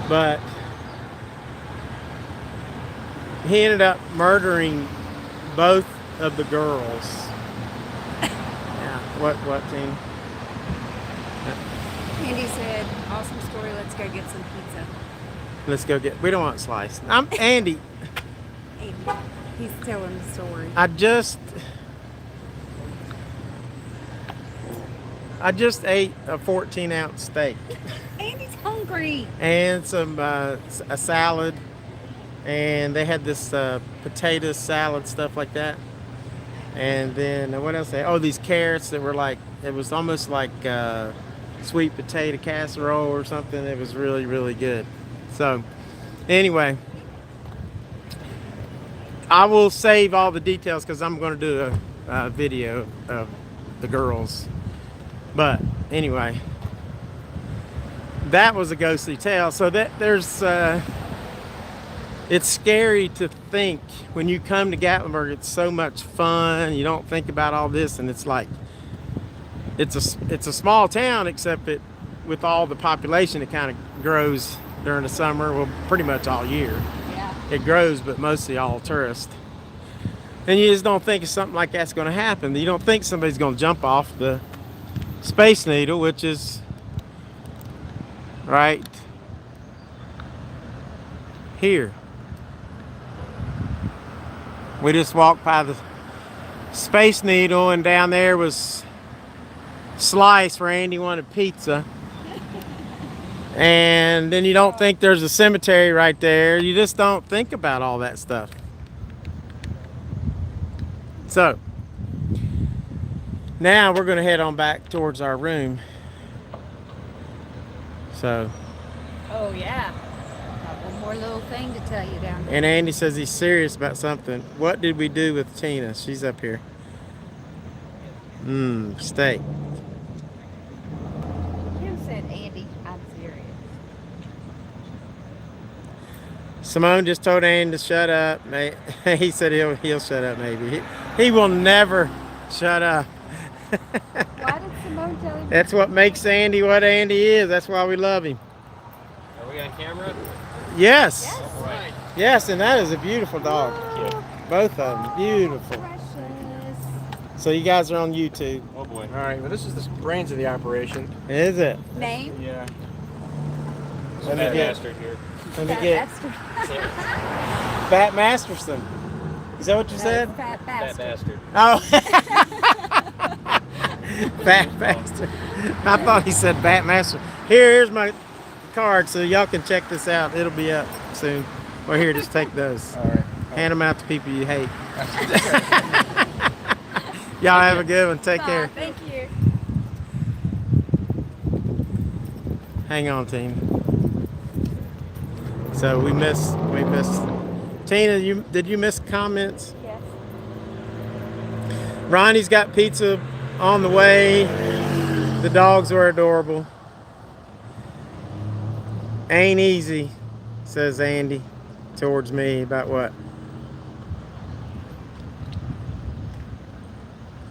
But he ended up murdering both of the girls. Yeah, what, Tina? Andy said, awesome story, let's go get some pizza. Let's go get, we don't want slice. I'm Andy. Andy, he's telling the story. I just ate a 14-ounce steak. Andy's hungry. And some a salad, and they had this potato salad, stuff like that. And then what else? These carrots that were like, it was almost like sweet potato casserole or something. It was really, really good. So anyway, I will save all the details because I'm going to do a video of the girls. But anyway, that was a ghostly tale. So that there's it's scary to think when you come to Gatlinburg, it's so much fun. You don't think about all this, and it's like it's a small town, except it with all the population, it kind of grows during the summer. Well, pretty much all year. Yeah. It grows, but mostly all tourists. And you just don't think something like that's going to happen. You don't think somebody's going to jump off the Space Needle, which is right here. We just walked by the Space Needle, and down there was Slice where Andy wanted pizza. And then you don't think there's a cemetery right there. You just don't think about all that stuff. So now we're going to head on back towards our room. So. Oh, yeah. Got one more little thing to tell you down there. And Andy says he's serious about something. What did we do with Tina? She's up here. Steak. Kim said, Andy, I'm serious. Simone just told Andy to shut up. He said he'll shut up maybe. He will never shut up. Why did Simone tell him? That's what makes Andy what Andy is. That's why we love him. Are we on camera? Yes. Yes. All right. Yes, and that is a beautiful dog. Thank you. Both of them. Beautiful. Precious. So you guys are on YouTube. Oh boy. All right, well, this is the brains of the operation. Is it? Name? Yeah. Let me Bad get, bastard here. let me get Fat Masterson. Is that what you said? Fat Bad bastard. bastard. Oh. Fat Bastard. I thought he said Bat Master. Here's my card so y'all can check this out. It'll be up soon. Or here, just take those. All right. Hand them out to people you hate. Y'all have a good one. Take care. Thank you. Hang on, team. So we missed. Tina, did you miss comments? Yes. Ronnie's got pizza on the way. The dogs were adorable. Ain't easy, says Andy towards me. About what?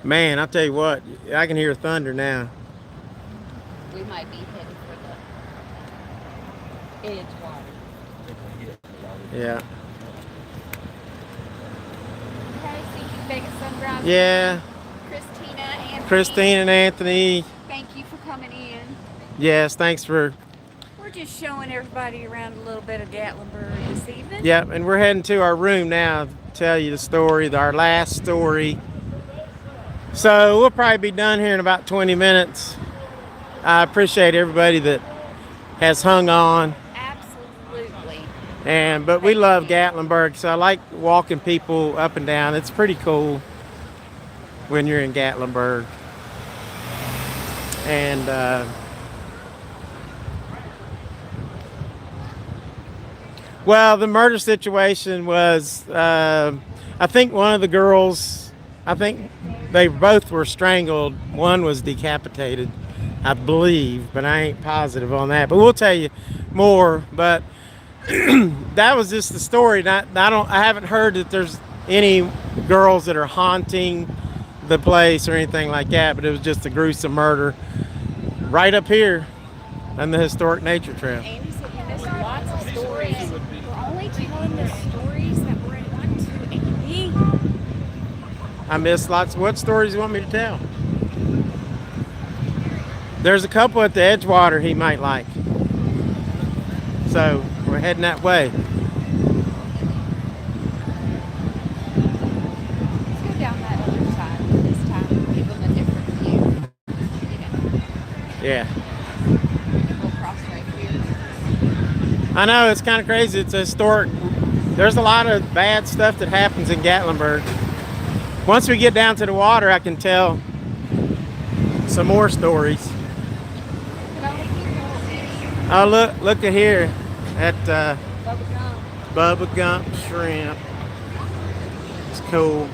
Man, I'll tell you what, I can hear thunder now. We might be headed for the Edgewater. Yeah. Okay, see you, Vegas Sunrise. Yeah. Christina, Anthony. Christine and Anthony. Thank you for coming in. Yes, thanks for. We're just showing everybody around a little bit of Gatlinburg this evening. Yep, and we're heading to our room now to tell you the story, our last story. So we'll probably be done here in about 20 minutes. I appreciate everybody that has hung on. Absolutely. But we love Gatlinburg, so I like walking people up and down. It's pretty cool when you're in Gatlinburg. And well, the murder situation was, I think one of the girls, I think they both were strangled. One was decapitated, I believe, but I ain't positive on that. But we'll tell you more. But that was just the story. I haven't heard that there's any girls that are haunting the place or anything like that. But it was just a gruesome murder right up here on the historic nature trail. Andy said he missed lots of stories. We're only telling the stories that were in 1, 2, and 3. I missed lots. What stories do you want me to tell? There's a couple at the Edgewater he might like. So we're heading that way. Let's go down that other side this time. Give them a different view. Yeah. We'll cross right here. I know, it's kind of crazy. It's a historic. There's a lot of bad stuff that happens in Gatlinburg. Once we get down to the water, I can tell some more stories. Oh, look at here at Bubba Gump Shrimp. It's cool.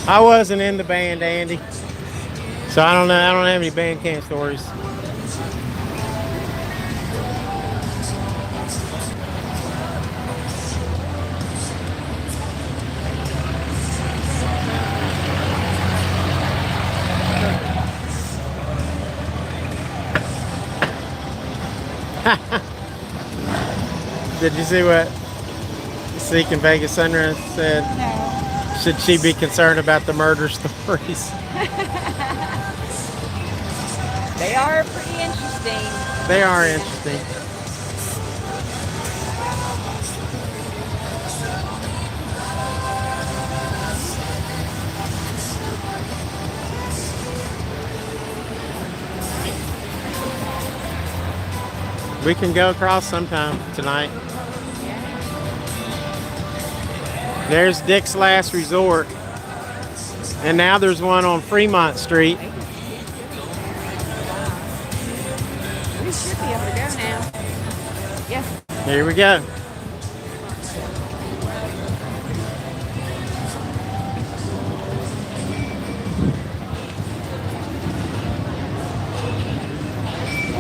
I wasn't in the band, Andy, so I don't know. I don't have any band camp stories. Did you see what Seeking Vegas Sunrise said? No. Should she be concerned about the murder stories? They are pretty interesting. They are interesting. We can go across sometime tonight. There's Dick's Last Resort. And now there's one on Fremont Street. We should be able to go now. Yeah. Here we go.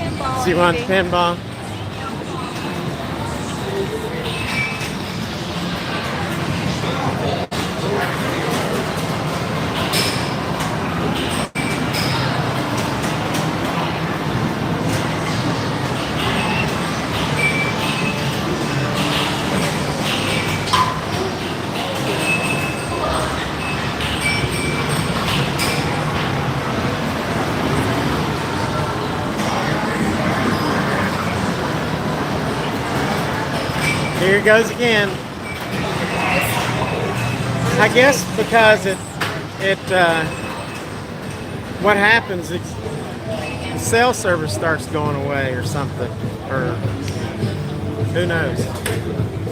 Pinball. So you want the pinball? Here it goes again. I guess because what happens is the cell service starts going away or something, or who knows.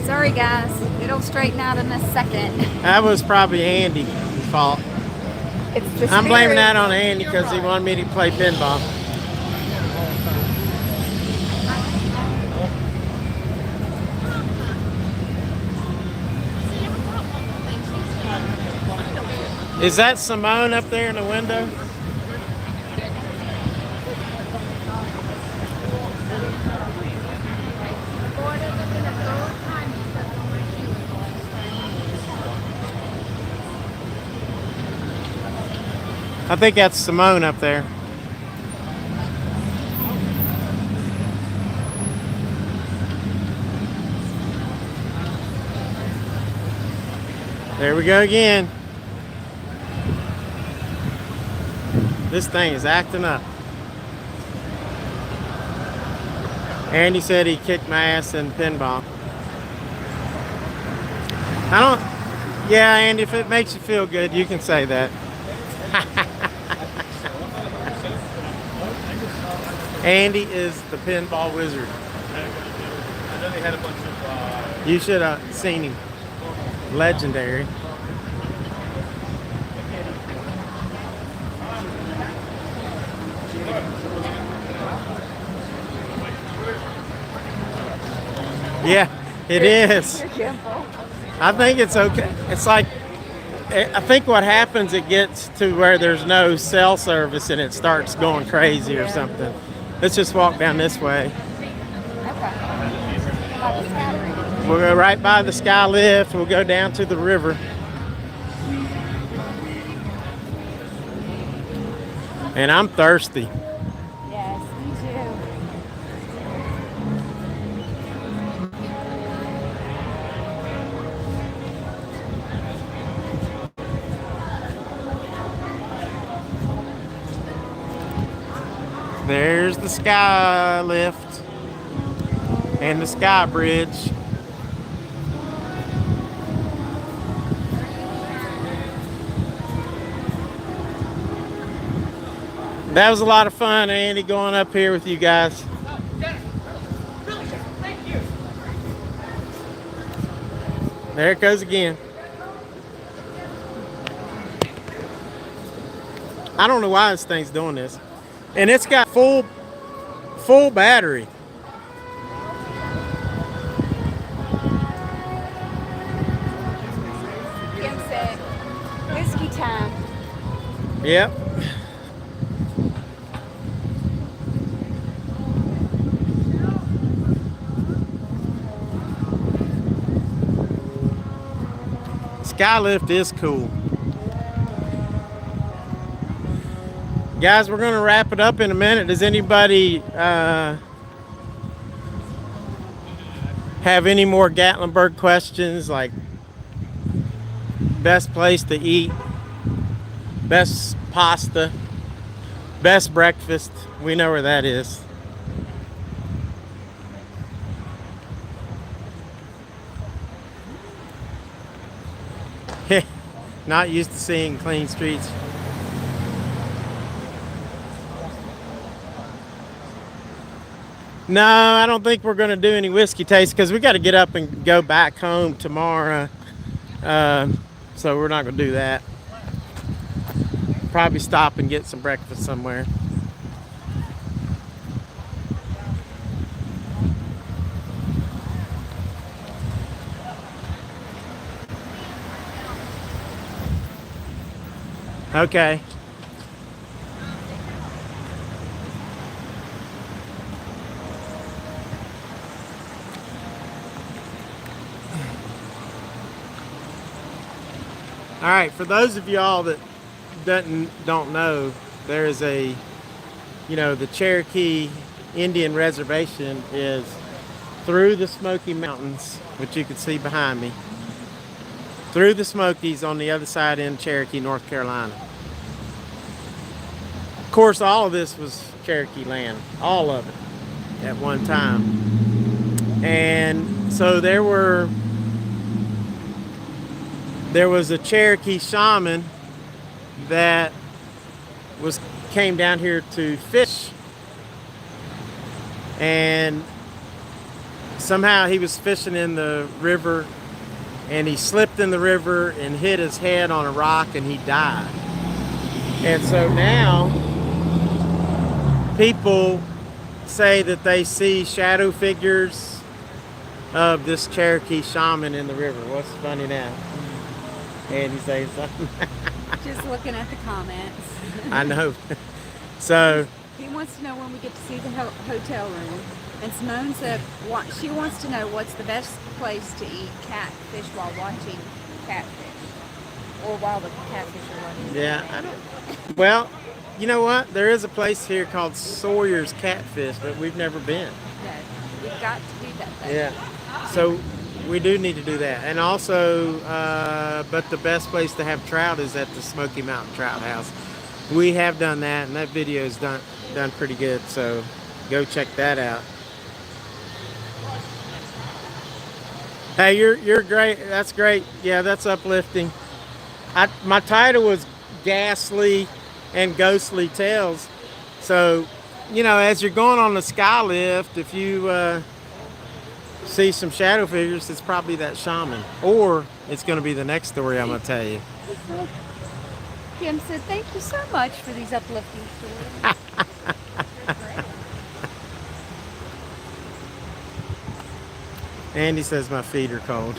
Sorry guys, it'll straighten out in a second. That was probably Andy's fault. It's the I'm blaming spirit. that on Andy because he wanted me to play pinball. Is that Simone up there in the window? I think that's Simone up there. There we go again. This thing is acting up. Andy said he kicked my ass in pinball. I don't. Yeah, Andy, if it makes you feel good, you can say that. Andy is the pinball wizard. I know they had a bunch of. You should have seen him. Legendary. Yeah, it is. I think it's okay. It's like, I think what happens, it gets to where there's no cell service and it starts going crazy or something. Let's just walk down this way. We'll go right by the sky lift. We'll go down to the river. And I'm thirsty. Yes, me too. There's the sky lift and the sky bridge. That was a lot of fun, Andy, going up here with you guys. There it goes again. I don't know why this thing's doing this. And it's got full battery. Kim said, whiskey time. Yep. Skylift is cool. Guys, we're going to wrap it up in a minute. Does anybody have any more Gatlinburg questions, like best place to eat, best pasta, best breakfast? We know where that is. Not used to seeing clean streets. No, I don't think we're going to do any whiskey taste because we got to get up and go back home tomorrow. So we're not going to do that. Probably stop and get some breakfast somewhere. Okay. All right, for those of y'all that don't know, there is a, the Cherokee Indian Reservation is through the Smoky Mountains, which you can see behind me, through the Smokies on the other side in Cherokee, North Carolina. Of course, all of this was Cherokee land, all of it, at one time. And so there was a Cherokee shaman that came down here to fish, and somehow he was fishing in the river and he slipped in the river and hit his head on a rock and he died. And so now people say that they see shadow figures of this Cherokee shaman in the river. What's funny now? Andy say something. Just looking at the comments. I know. So He wants to know when we get to see the hotel room. And Simone said she wants to know what's the best place to eat catfish while watching catfish. Or while the catfish are running. yeah, I don't. Well, you know what? There is a place here called Sawyer's Catfish, but we've never been. No, we've got to do that though. Yeah. So we do need to do that. And also, but the best place to have trout is at the Smoky Mountain Trout House. We have done that, and that video is done pretty good. So go check that out. Hey, you're great. That's great. Yeah, that's uplifting. My title was Ghastly and Ghostly Tales. So, as you're going on the sky lift, if you see some shadow figures, it's probably that shaman, or it's going to be the next story I'm going to tell you. Kim said, "Thank you so much for these uplifting stories." They're great. Andy says my feet are cold.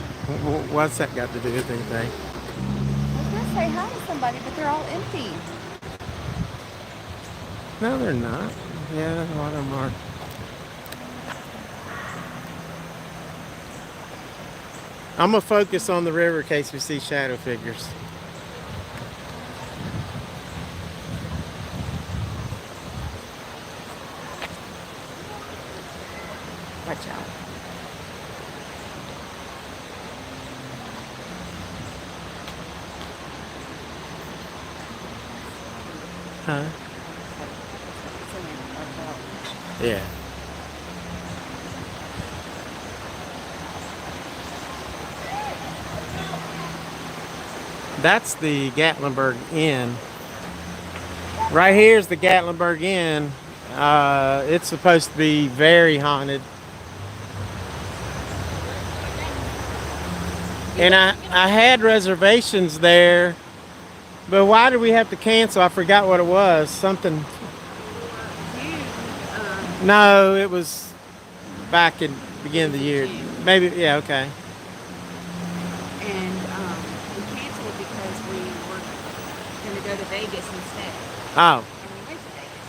What's that got to do with anything? I was gonna say hi to somebody, but they're all empty. No, they're not. Yeah, a lot of them are. I'm gonna focus on the river in case we see shadow figures. Watch out. Huh? Yeah. That's the Gatlinburg Inn. Right here is the Gatlinburg Inn. It's supposed to be very haunted. And I had reservations there, but why did we have to cancel? I forgot what it was. Something. No, it was back in the beginning of the year. Maybe, yeah, okay. And we canceled because we were going to go to Vegas instead. Oh, And we went to Vegas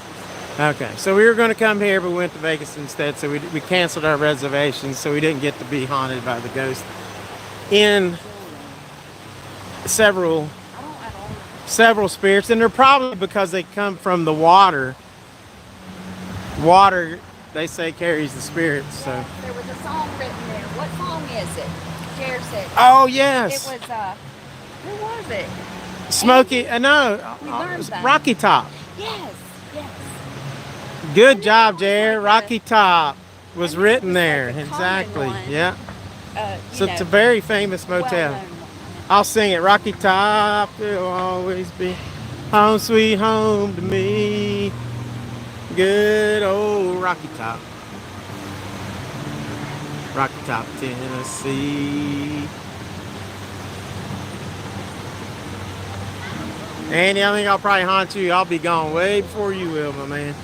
instead. okay. So we were going to come here, but we went to Vegas instead. So we canceled our reservations, so we didn't get to be haunted by the ghost in several spirits, and they're probably because they come from the water. Water, they say, carries the spirits. So. There was a song written there. What song is it? Jer said. Oh yes. It was who was it? Smokey. No, We it learned was that. Rocky Top. Yes. Good job, Jer. like Rocky Top was I think it written was there. like a common Exactly. one. Yeah. So it's a Well very famous motel. known one. I'll sing it. Rocky Top will always be home sweet home to me. Good old Rocky Top. Rocky Top, Tennessee. Andy, I think I'll probably haunt you. I'll be gone way before you will, my man.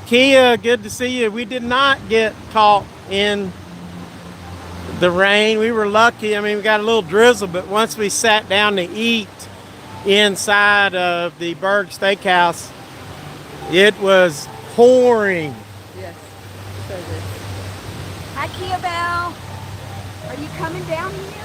Kia, good to see you. We did not get caught in the rain. We were lucky. I mean, we got a little drizzle, but once we sat down to eat inside of the Berg Steakhouse, it was pouring. Yes. So good. Hi, Kia Bell. Are you coming down here?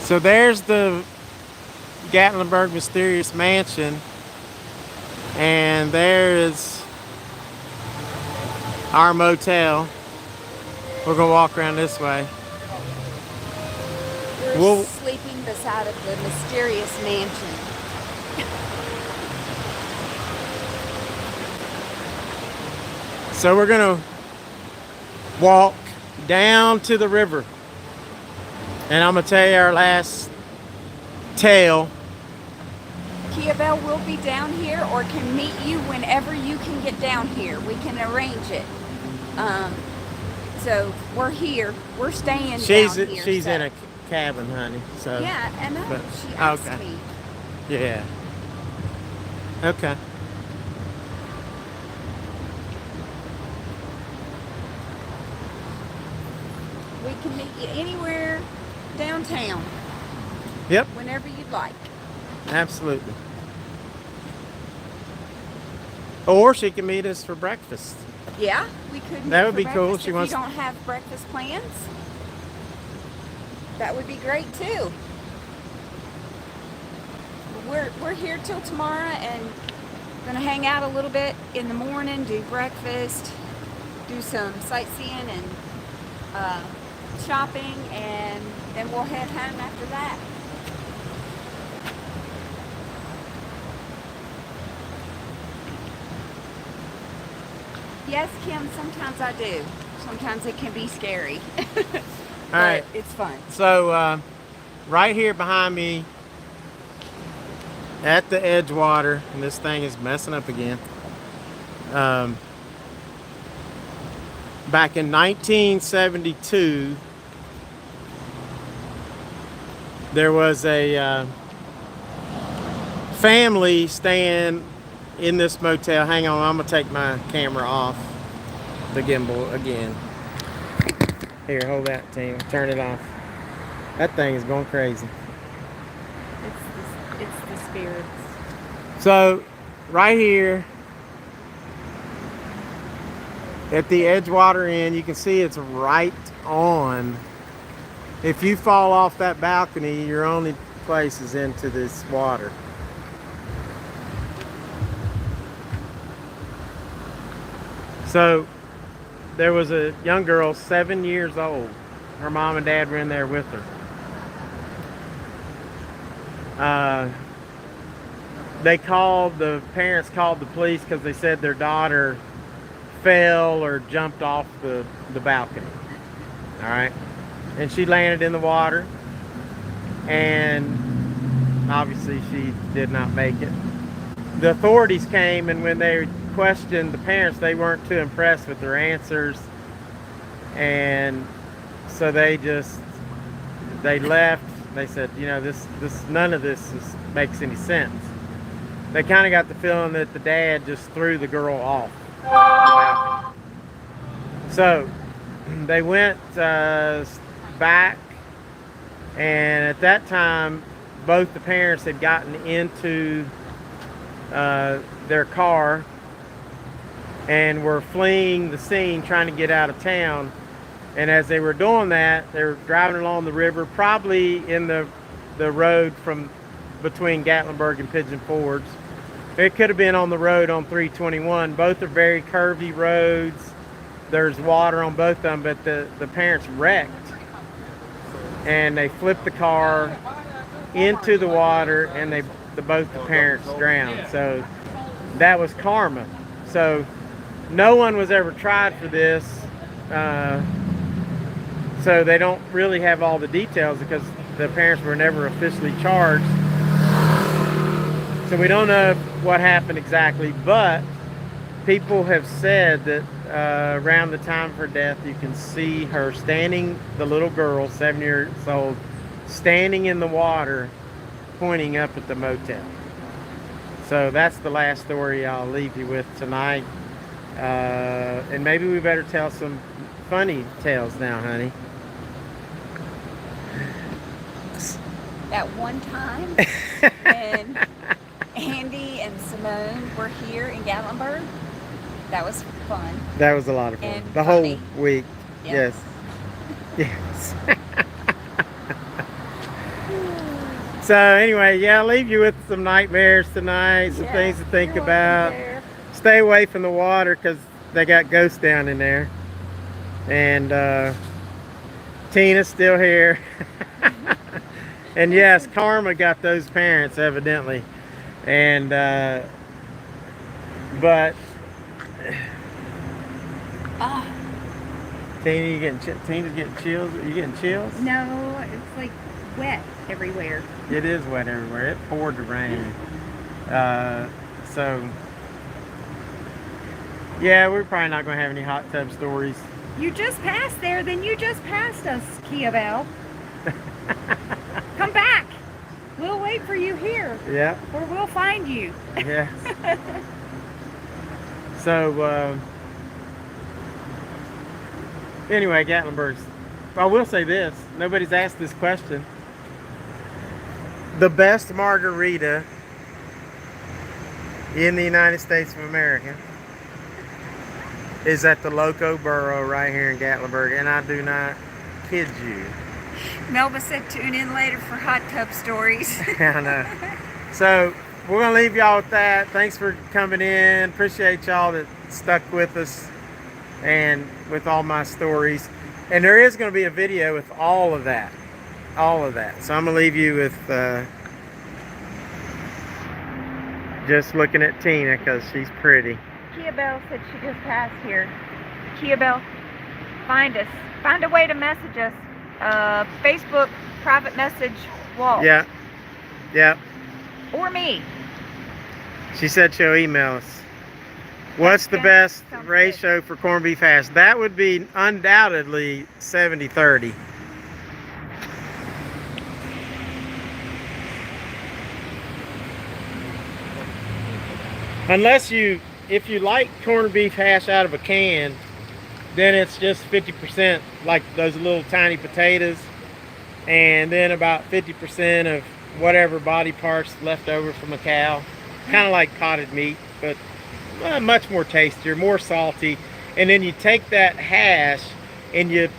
So there's the Gatlinburg Mysterious Mansion, and there is our motel. We're gonna walk around this way. We're sleeping beside of the mysterious mansion. So we're gonna walk down to the river, and I'm gonna tell you our last tale. Kia Bell will be down here or can meet you whenever you can get down here. We can arrange it. So we're here. We're staying She's down here. she's so. in a cabin, honey. So Yeah, I know. but- She asked okay. me. Yeah. Okay. We can meet you anywhere downtown. Yep. Whenever you'd like. Absolutely. Or she can meet us for breakfast. Yeah, we could. That meet would for be cool. breakfast She if wants- you don't have breakfast plans. That would be great too. We're here till tomorrow, and Gonna hang out a little bit in the morning, do breakfast, do some sightseeing and shopping, and then we'll head home after that. Yes, Kim, sometimes I do. Sometimes it can be scary. But All right. it's fun. So right here behind me at the Edgewater, and this thing is messing up again. Back in 1972, there was a family staying in this motel. Hang on, I'm gonna take my camera off the gimbal again. Here, hold that, team. Turn it off. That thing is going crazy. It's the spirits. So, right here at the Edgewater Inn, you can see it's right on. If you fall off that balcony, your only place is into this water. So, there was a young girl, 7 years old. Her mom and dad were in there with her. The parents called the police because they said their daughter fell or jumped off the balcony. All right. And she landed in the water, and obviously she did not make it. The authorities came, and when they questioned the parents, they weren't too impressed with their answers, and so they left. They said, you know, this none of this makes any sense. They kind of got the feeling that the dad just threw the girl off. So they went back, and at that time both the parents had gotten into their car and were fleeing the scene, trying to get out of town. And as they were doing that, they were driving along the river, probably in the road from between Gatlinburg and Pigeon Forge. It could have been on the road on 321. Both are very curvy roads. There's water on both of them, but the parents wrecked, and they flipped the car into the water, and both the parents drowned. So that was karma. So no one was ever tried for this. So they don't really have all the details because the parents were never officially charged. So we don't know what happened exactly, but people have said that around the time of her death, you can see her standing, the little girl, 7 years old, standing in the water, pointing up at the motel. So that's the last story I'll leave you with tonight. And maybe we better tell some funny tales now, honey. That one time when Andy and Simone were here in Gatlinburg, that was fun. That was a lot of fun. And the funny. whole week. Yep. Yes. So anyway, yeah, I'll leave you with some nightmares tonight, some things to think about. Stay away from the water because they got ghosts down in there. And Tina's still here. And yes, karma got those parents evidently. And but Tina's getting chills. Are you getting chills? No, it's like wet everywhere. It is wet everywhere. It poured the rain. So yeah, we're probably not going to have any hot tub stories. You just passed there, then you just passed us, Kia Bell. Come back. We'll wait for you here. Yeah. Or we'll find you. Yes. So anyway, Gatlinburg's. I will say this. Nobody's asked this question. The best margarita in the United States of America is at the Loco Burrow right here in Gatlinburg, and I do not kid you. Melba said tune in later for hot tub stories. I know. So we're gonna leave y'all with that. Thanks for coming in. Appreciate y'all that stuck with us and with all my stories. And there is gonna be a video with all of that. All of that. So I'm gonna leave you with just looking at Tina because she's pretty. Kia Bell said she just passed here. Kia Bell, find us. Find a way to message us. Facebook private message wall. Yeah. Yeah. Or me. She said she'll email us. What's the Okay, best sounds ratio for corned beef hash? That would be undoubtedly 70-30. Unless if you like corned beef hash out of a can, then it's just 50% like those little tiny potatoes, and then about 50% of whatever body parts left over from a cow. Kind of like potted meat, but much more tastier, more salty. And then you take that hash and you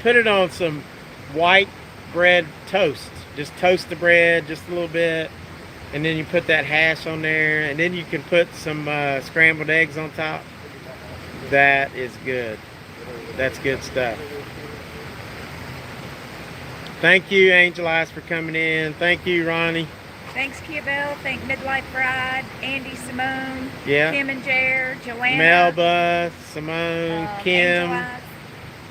put it on some white bread toast. Just toast the bread just a little bit, and then you put that hash on there, and then you can put some scrambled eggs on top. That is good. That's good stuff. Thank you, Angel Eyes, for coming in. Thank you, Ronnie. Thanks, Kia Bell. Thank Midlife Bride, Andy, Simone, Yeah. Kim and Jer, Joanna, Melba, Simone, Kim, Angel Eyes.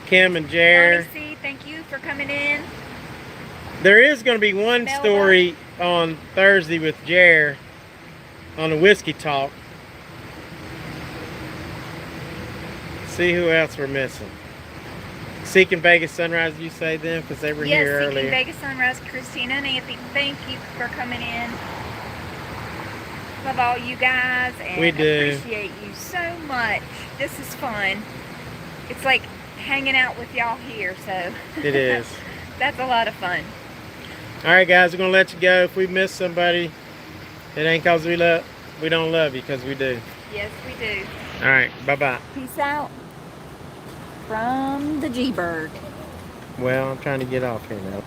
Kim and Jer. Ronnie C, thank you for coming in. There is going to be one Melba. story on Thursday with Jer on the Whiskey Talk. See who else we're missing. Seeking Vegas Sunrise, you say them because they were here Yes, Seeking earlier. Vegas Sunrise, Christina and Anthony, thank you for coming in. Love all you guys and We do. appreciate you so much. This is fun. It's like hanging out with y'all here, so It is. that's a lot of fun. All right, guys, we're gonna let you go. If we miss somebody, it ain't cause we don't love you, cause we do. Yes, we do. All right, bye bye. Peace out from the G-Bird. Well, I'm trying to get off here now.